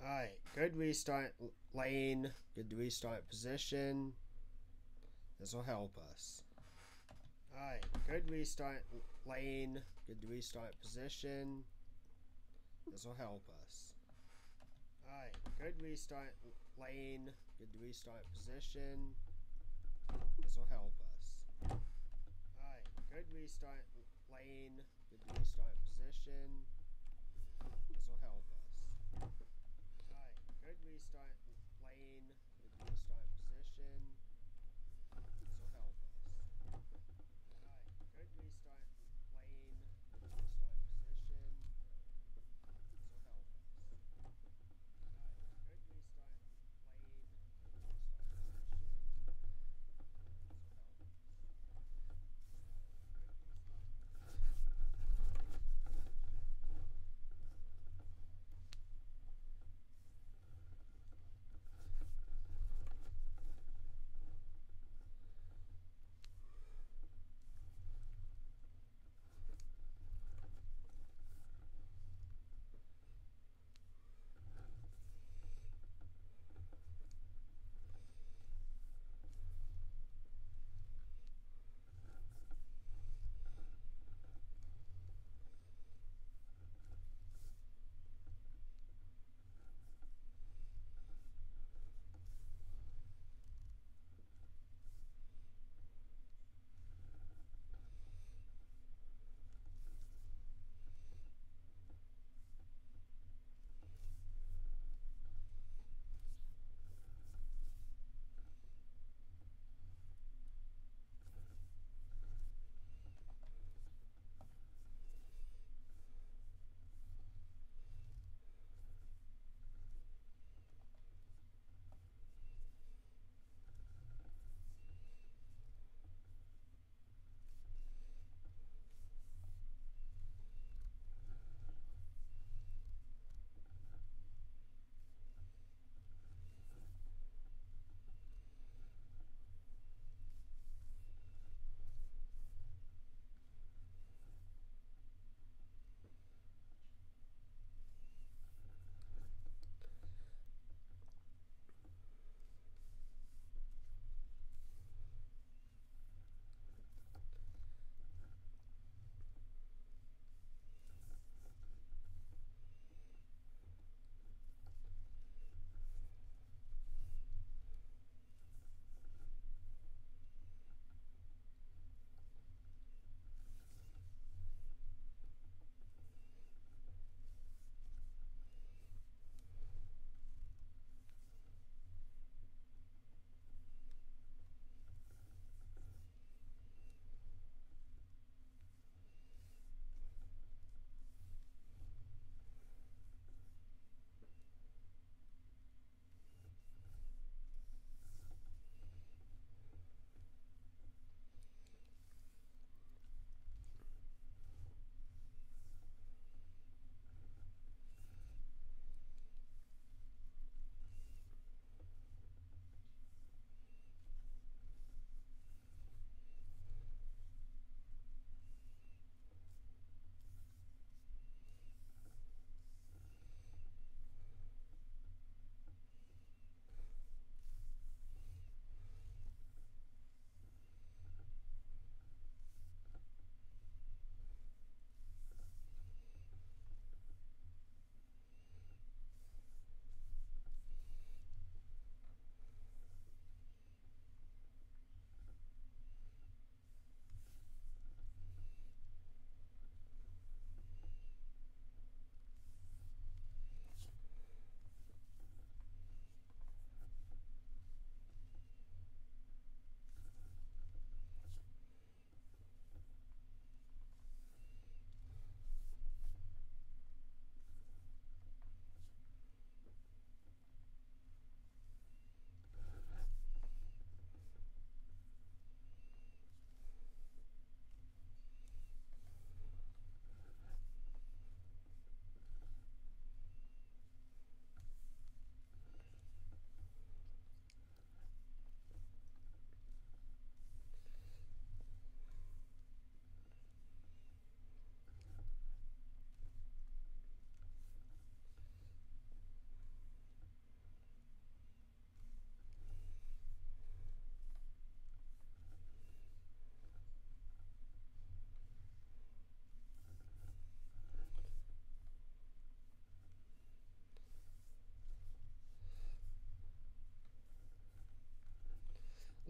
Alright, good restart lane, good restart position. This will help us. Alright, good restart lane, good restart position. This will help us. Alright, good restart lane, good restart position. This will help us. Alright, good restart lane, good restart position. This will help us. Alright, good restart lane, good restart position. This will help us. Alright, good restart lane, good restart position. This will help us. Alright, good restart lane, good restart position. This will help us.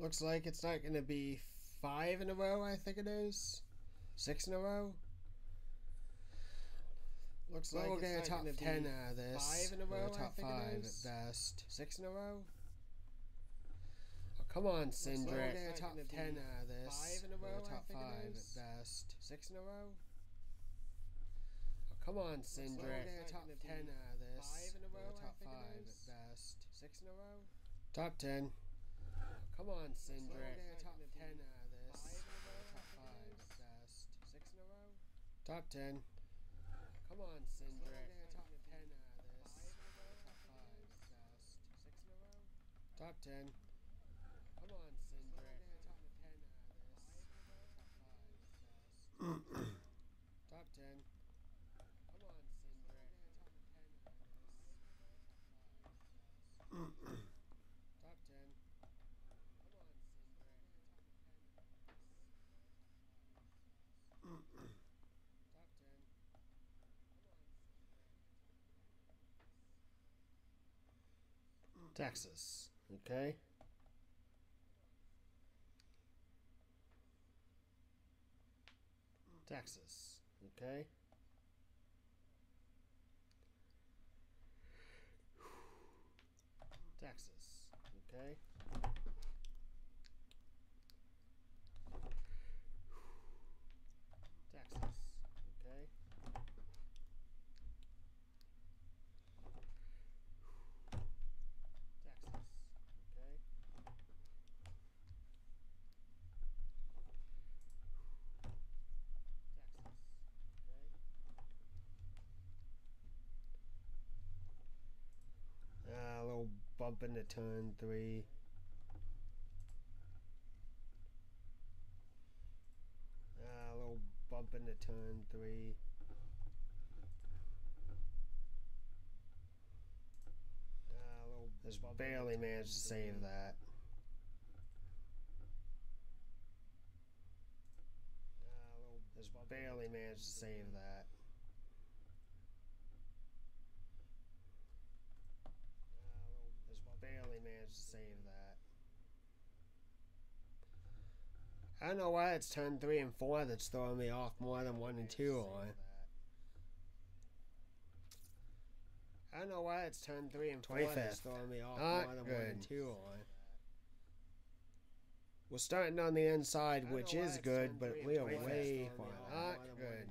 Looks like it's not going to be 5 in a row, I think it is. 6 in a row. Looks like we'll get a top 10 out of this. 5 in a row, top 5 at best. 6 in a row. Oh, come on, Cindric. We'll get a top 10 out of this. 5 in a row, top 5 at best. 6 in a row. Oh, come on, Cindric. We'll get a top 10 out of this. 5 in a row, top 5 at best. 6 in a row. Top 10. Come on, Cindric. Top 10 out of this. 5 in a row, top 5 at best. 6 in a row. Top 10. Come on, Cindric. Top 10 out of this. 5 in a row, top 5 at best. 6 in a row. Top 10. Come on, Cindric. Top 10 out of this. 5 in a row, top 5 at best. Top 10. Come on, Cindric. Top 10 out of this. Top 10. Texas, okay. Texas, okay. Texas, okay. Texas, okay. A little bump into turn 3. A little bump into turn 3. Just barely managed to save that. Just barely managed to save that. Just barely managed to save that. I don't know why it's turn 3 and 4 that's throwing me off more than 1 and 2 on. I don't know why it's turn 3 and 4 that's throwing me off more than 1 and 2 on. We're starting on the inside, which is good, but we are way far. Not good.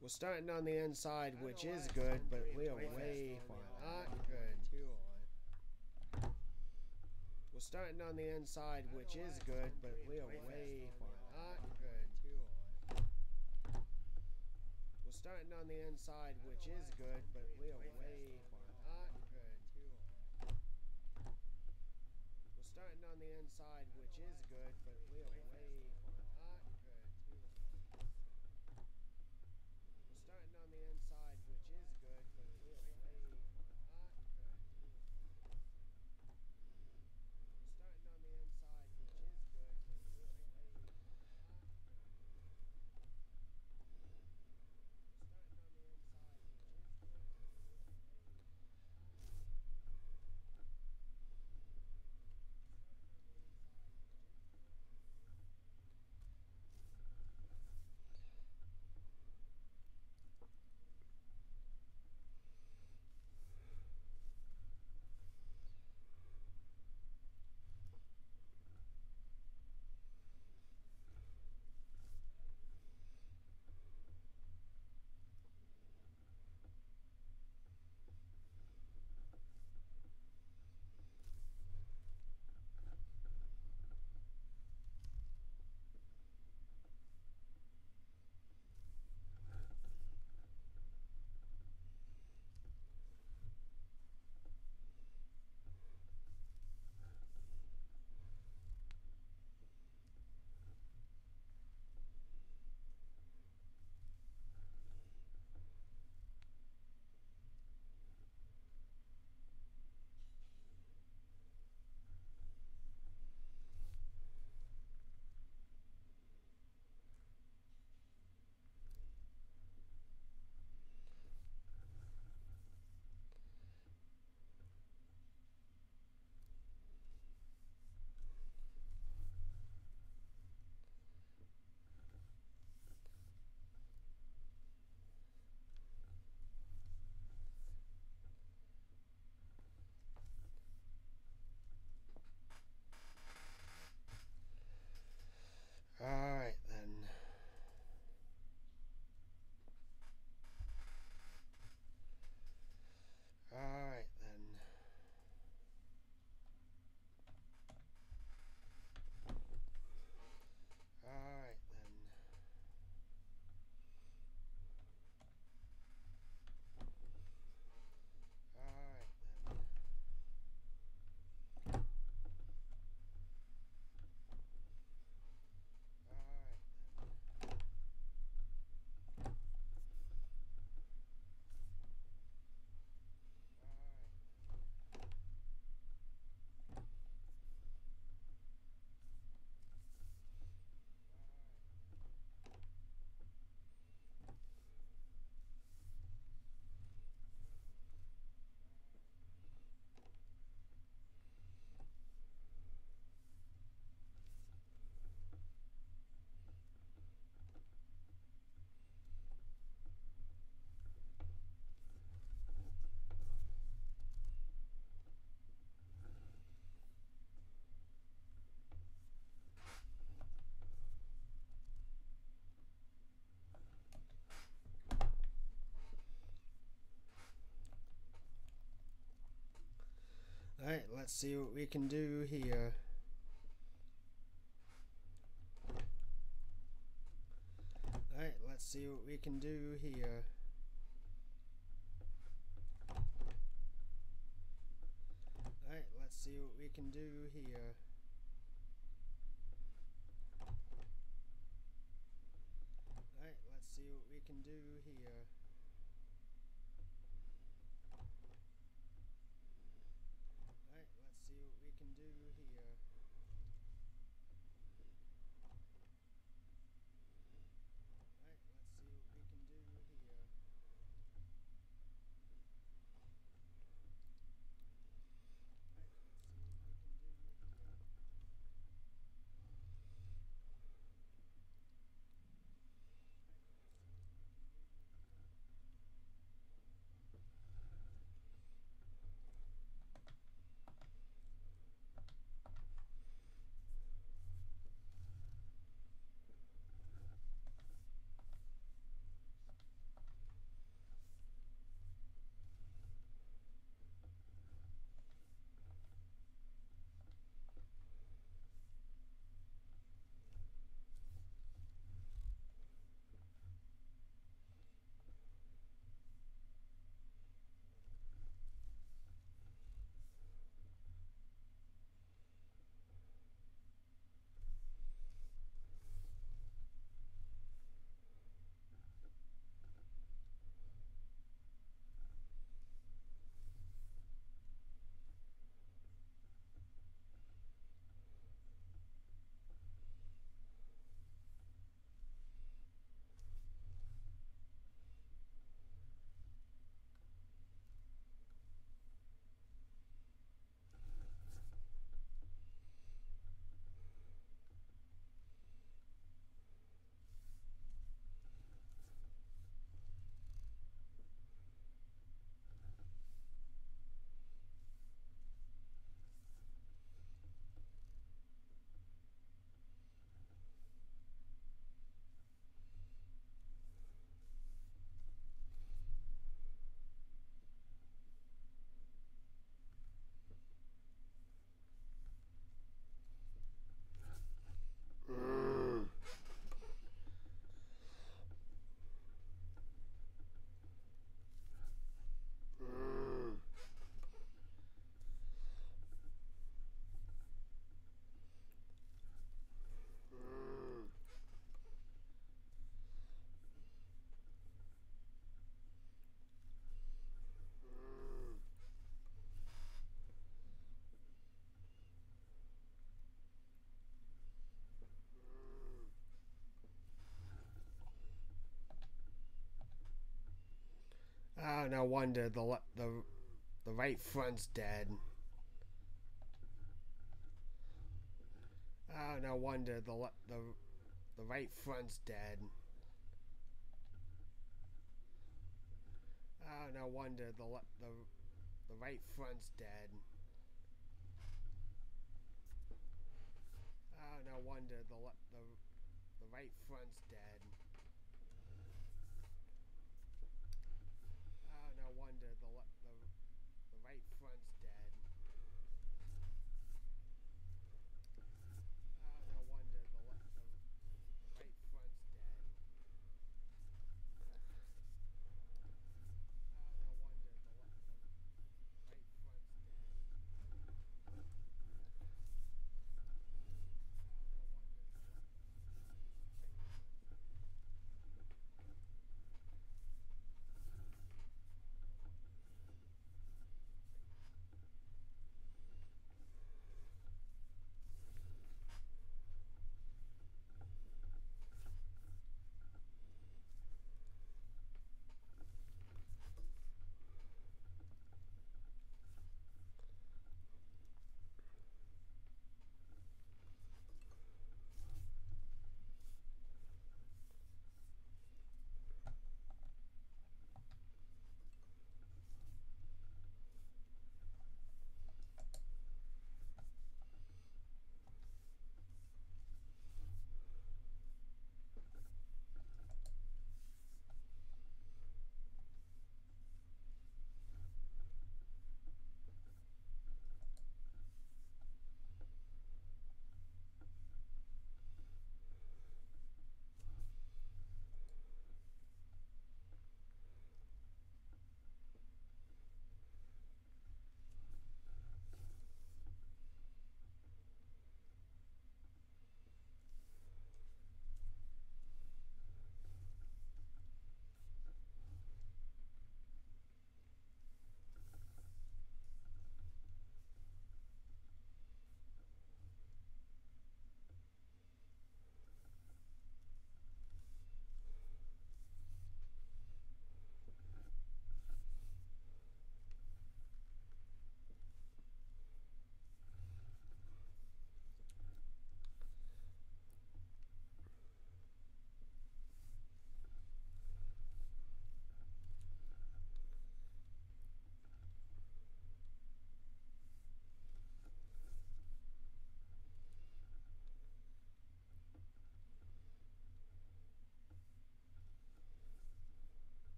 We're starting on the inside, which is good, but we are way far. Not good. We're starting on the inside, which is good, but we are way far. Not good. We're starting on the inside, which is good, but we are way far. Not good. We're starting on the inside, which is good, but we are way far. Not good. We're starting on the inside, which is good, but we are way far. Not good. We're starting on the inside, which is good, but we are way far. Alright, let's see what we can do here. Alright, let's see what we can do here. Alright, let's see what we can do here. Alright, let's see what we can do here. Alright, let's see what we can do here. Alright, let's see what we can do here. Oh, no wonder the right front's dead. Oh, no wonder the right front's dead. Oh, no wonder the right front's dead. Oh, no wonder the right front's dead. Oh, no wonder the right front's dead. Oh, no wonder the right front's dead. Oh, no wonder the right front's dead. Oh, no wonder the right front's dead.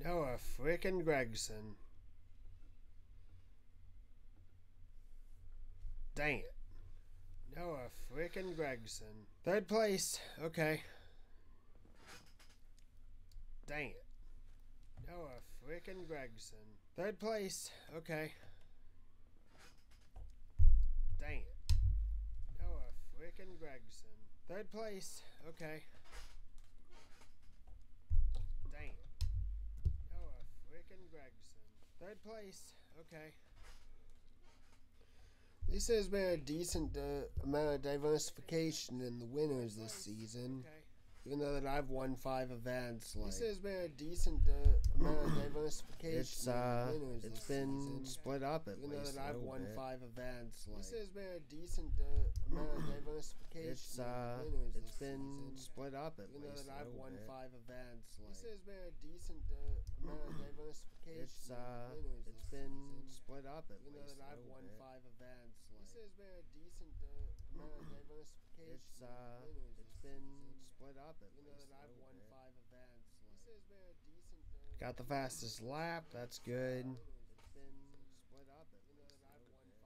Noah frickin' Gregson. Dang it. Noah frickin' Gregson. Third place. Okay. Dang it. Noah frickin' Gregson. Third place. Okay. Dang it. Noah frickin' Gregson. Third place. Okay. Dang it. Noah frickin' Gregson. Third place. Okay. At least there's been a decent amount of diversification in the winners this season. Okay. Even though that I've won 5 events, like, at least there's been a decent amount of diversification. It's been split up at least. Even though that I've won 5 events, like, at least there's been a decent amount of diversification. It's been split up at least. Even though that I've won 5 events, like, at least there's been a decent amount of diversification. It's been split up at least. Even though that I've won 5 events, like, at least there's been a decent amount of diversification. It's been split up at least. That I've won 5 events. Like, got the fastest lap. That's good.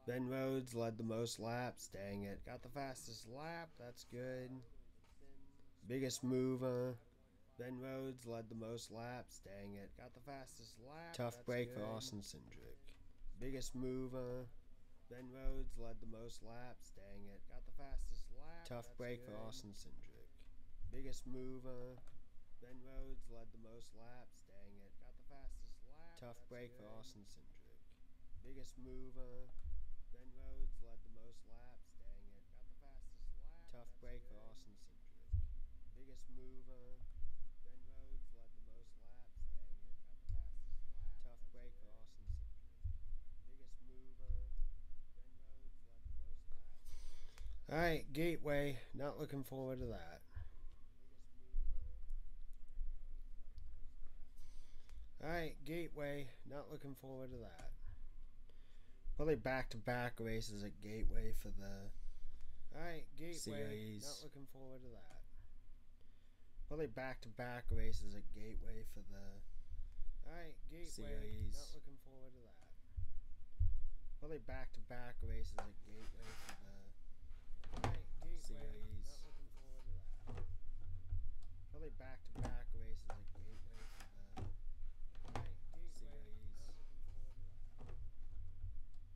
Ben Rhodes led the most laps. Dang it. Got the fastest lap. That's good. Biggest mover. Ben Rhodes led the most laps. Dang it. Got the fastest lap. Tough break for Austin Cindric. Biggest mover. Ben Rhodes led the most laps. Dang it. Got the fastest lap. Tough break for Austin Cindric. Biggest mover. Ben Rhodes led the most laps. Dang it. Got the fastest lap. Tough break for Austin Cindric. Biggest mover. Ben Rhodes led the most laps. Dang it. Got the fastest lap. Tough break for Austin Cindric. Biggest mover. Ben Rhodes led the most laps. Dang it. Got the fastest lap. Tough break for Austin Cindric. Biggest mover. Ben Rhodes led the most laps. Alright, Gateway. Not looking forward to that. Alright, Gateway. Not looking forward to that. Probably back-to-back races at Gateway for the Gateway. Series. Not looking forward to that. Probably back-to-back races at Gateway for the Gateway. Series. Not looking forward to that. Probably back-to-back races at Gateway for the Gateway. Series. Not looking forward to that. Probably back-to-back races at Gateway for the Probably back-to-back races at Gateway for the series.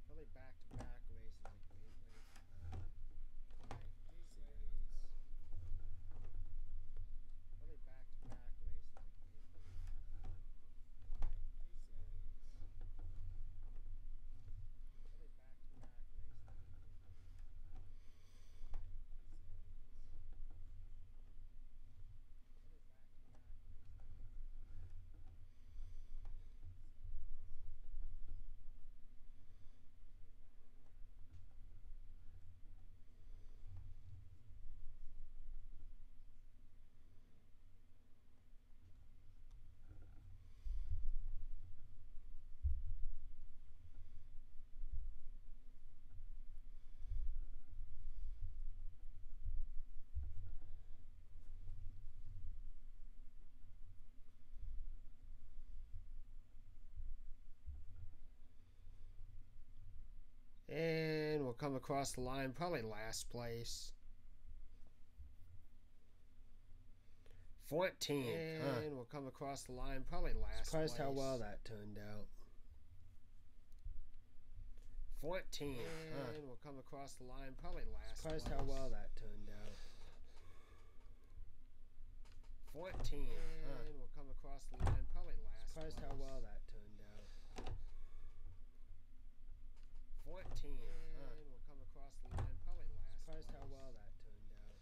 Probably back-to-back races at Gateway for the and we'll come across the line, probably last place. 14th. And we'll come across the line, probably last place. Surprised how well that turned out. 14th. And we'll come across the line, probably last place. Surprised how well that turned out. 14th. And we'll come across the line, probably last place. Surprised how well that turned out. 14. And we'll come across the line, probably last. Surprised how well that turned out. 14. And we'll come across the line, probably last. Surprised how well that turned out.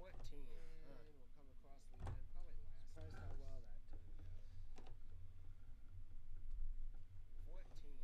14. And we'll come across the line, probably last. Surprised how well that turned out. 14.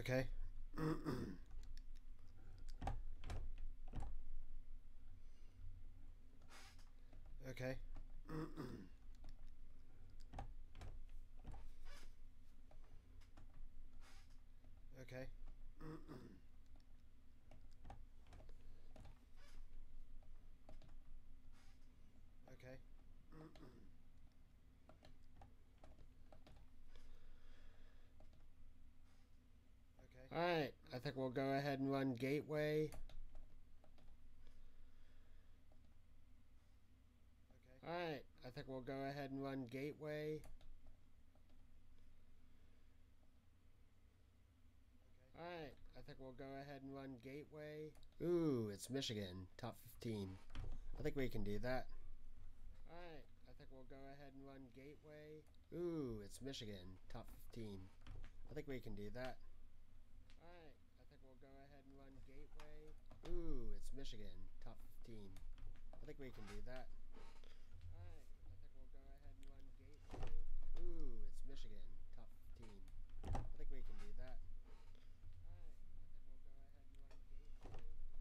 Okay. Okay. Okay. Okay. Alright, I think we'll go ahead and run Gateway. Alright, I think we'll go ahead and run Gateway. Alright, I think we'll go ahead and run Gateway. Ooh, it's Michigan, top 15. I think we can do that. Alright, I think we'll go ahead and run Gateway. Ooh, it's Michigan, top 15. I think we can do that. Alright, I think we'll go ahead and run Gateway. Ooh, it's Michigan, top 15. I think we can do that. Alright, I think we'll go ahead and run Gateway. Ooh, it's Michigan, top 15. I think we can do that. Ooh, it's Michigan, top 15. I think we can do that.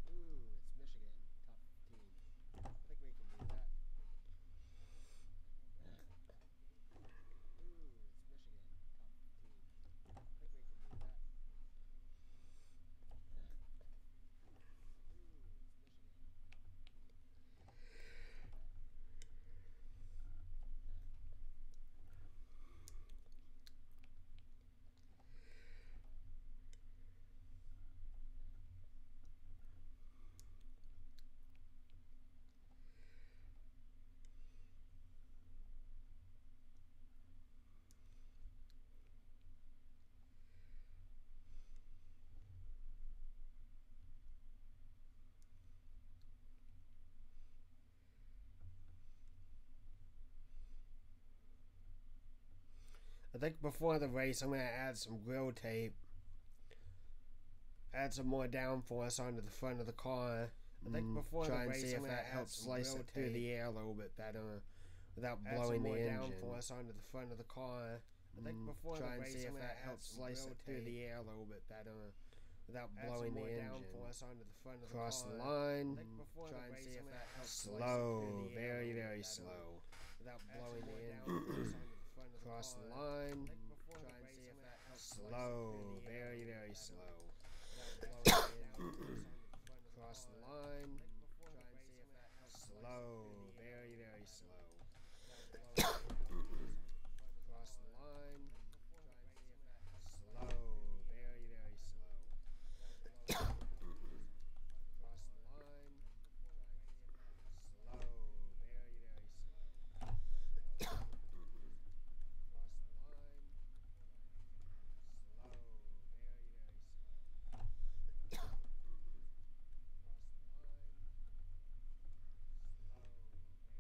Ooh, it's Michigan, top 15. I think we can do that. I think before the race, I'm going to add some grill tape. Add some more downforce onto the front of the car. I think before the race, see if that helps slice it through the air a little bit better without blowing the engine. Downforce onto the front of the car. I think before the race, see if that helps slice it through the air a little bit better without blowing the engine. Downforce onto the front of the car. Cross the line. Try and see if that helps. Slow, very, very slow, without blowing the engine. Cross the line. Try and see if that helps. Slow, very, very slow. Cross the line. Try and see if that helps. Slow, very, very slow. Cross the line. Try and see if that helps. Slow, very, very slow. Cross the line. Slow, very, very slow.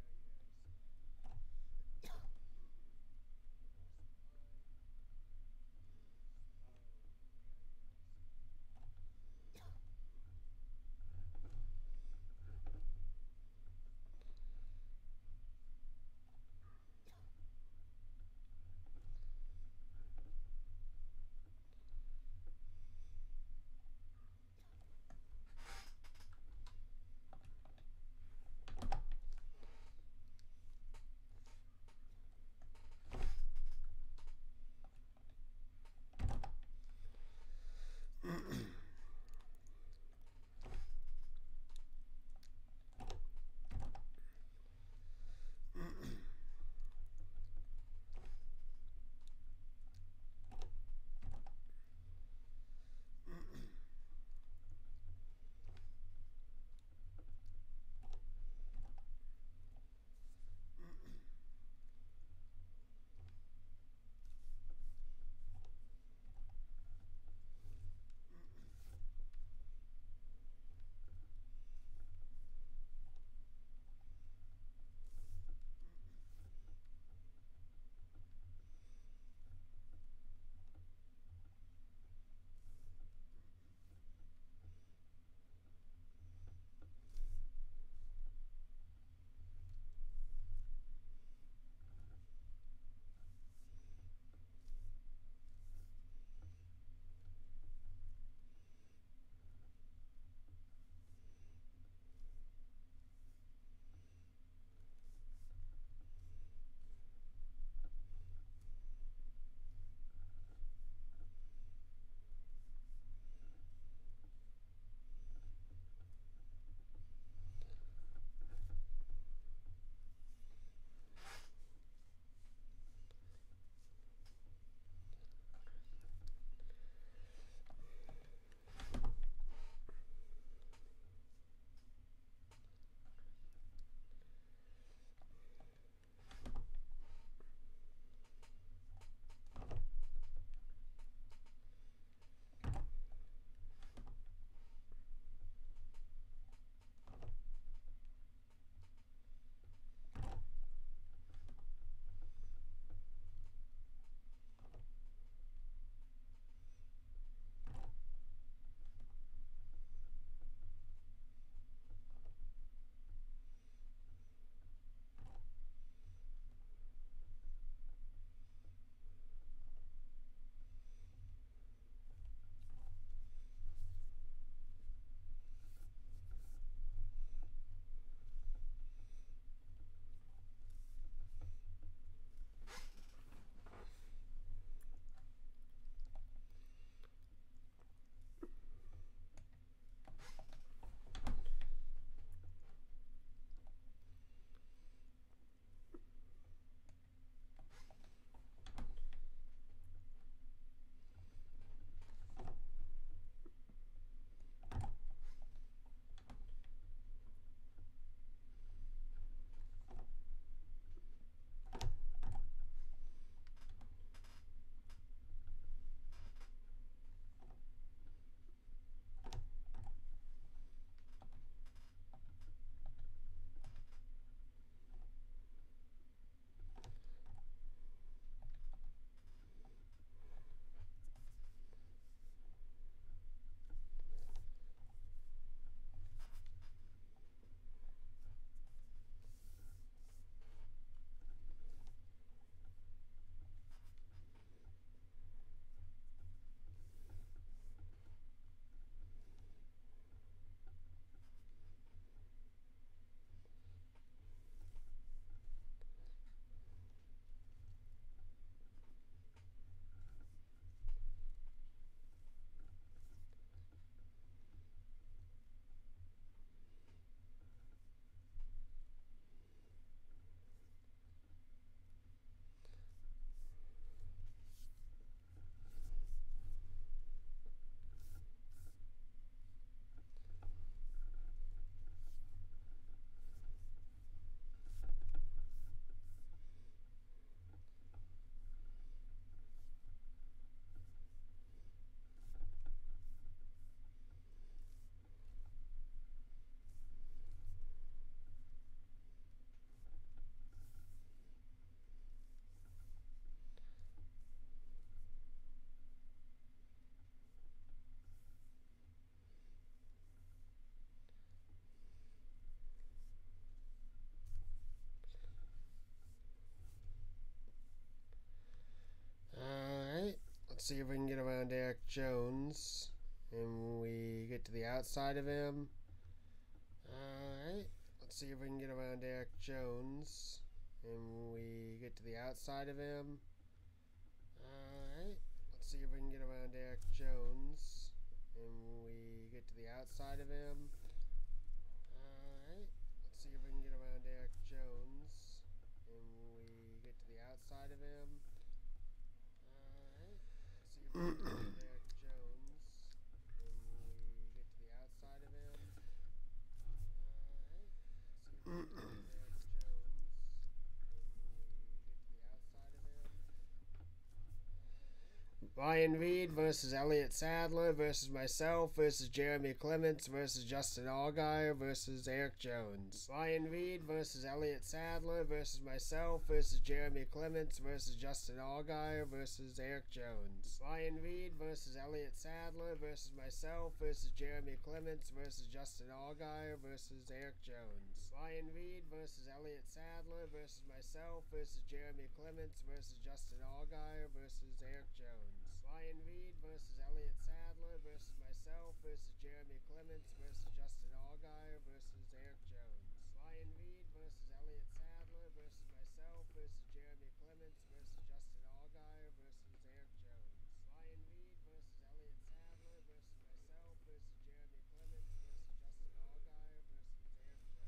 see if we can get around Eric Jones. And we get to the outside of him. Alright. Let's see if we can get around Eric Jones. And we get to the outside of him. Alright. Let's see if we can get around Eric Jones. And we get to the outside of him. Alright. Let's see if we can get around Eric Jones. And we get to the outside of him. Alright. Let's see if we can get around Eric Jones. And we get to the outside of him. Alright. Let's see if we can get around Eric Jones. Ryan Reed versus Elliott Sadler versus myself versus Jeremy Clements versus Justin Allgaier versus Eric Jones. Ryan Reed versus Elliott Sadler versus myself versus Jeremy Clements versus Justin Allgaier versus Eric Jones. Ryan Reed versus Elliott Sadler versus myself versus Jeremy Clements versus Justin Allgaier versus Eric Jones. Ryan Reed versus Elliott Sadler versus myself versus Jeremy Clements versus Justin Allgaier versus Eric Jones. Ryan Reed versus Elliott Sadler versus myself versus Jeremy Clements versus Justin Allgaier versus Eric Jones. Ryan Reed versus Elliott Sadler versus myself versus Jeremy Clements versus Justin Allgaier versus Eric Jones. Ryan Reed versus Elliott Sadler versus myself versus Jeremy Clements versus Justin Allgaier versus Eric Jones. Ryan Reed versus Elliott Sadler versus myself versus Jeremy Clements versus Justin Allgaier versus Eric Jones.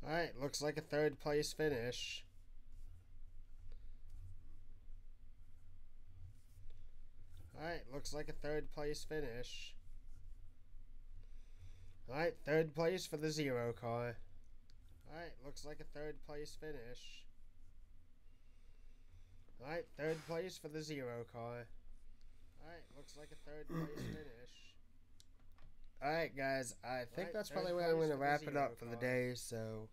Alright, looks like a third place finish. Alright, looks like a third place finish. Alright, third place for the zero car. Alright, looks like a third place finish. Alright, third place for the zero car. Alright, looks like a third place finish. Alright guys, I think that's probably where I'm going to wrap it up for the day, so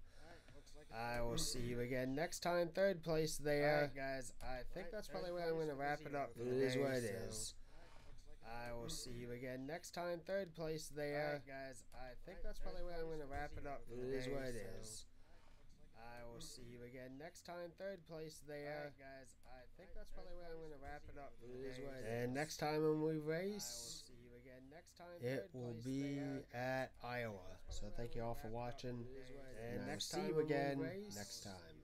I will see you again next time. Third place there. Alright guys, I think that's probably where I'm going to wrap it up for the day. It is what it is. I will see you again next time. Third place there. Alright guys, I think that's probably where I'm going to wrap it up for the day. It is what it is. I will see you again next time. Third place there. Alright guys, I think that's probably where I'm going to wrap it up for the day. And next time when we race, it will be at Iowa. So thank you all for watching, and next see you again next time.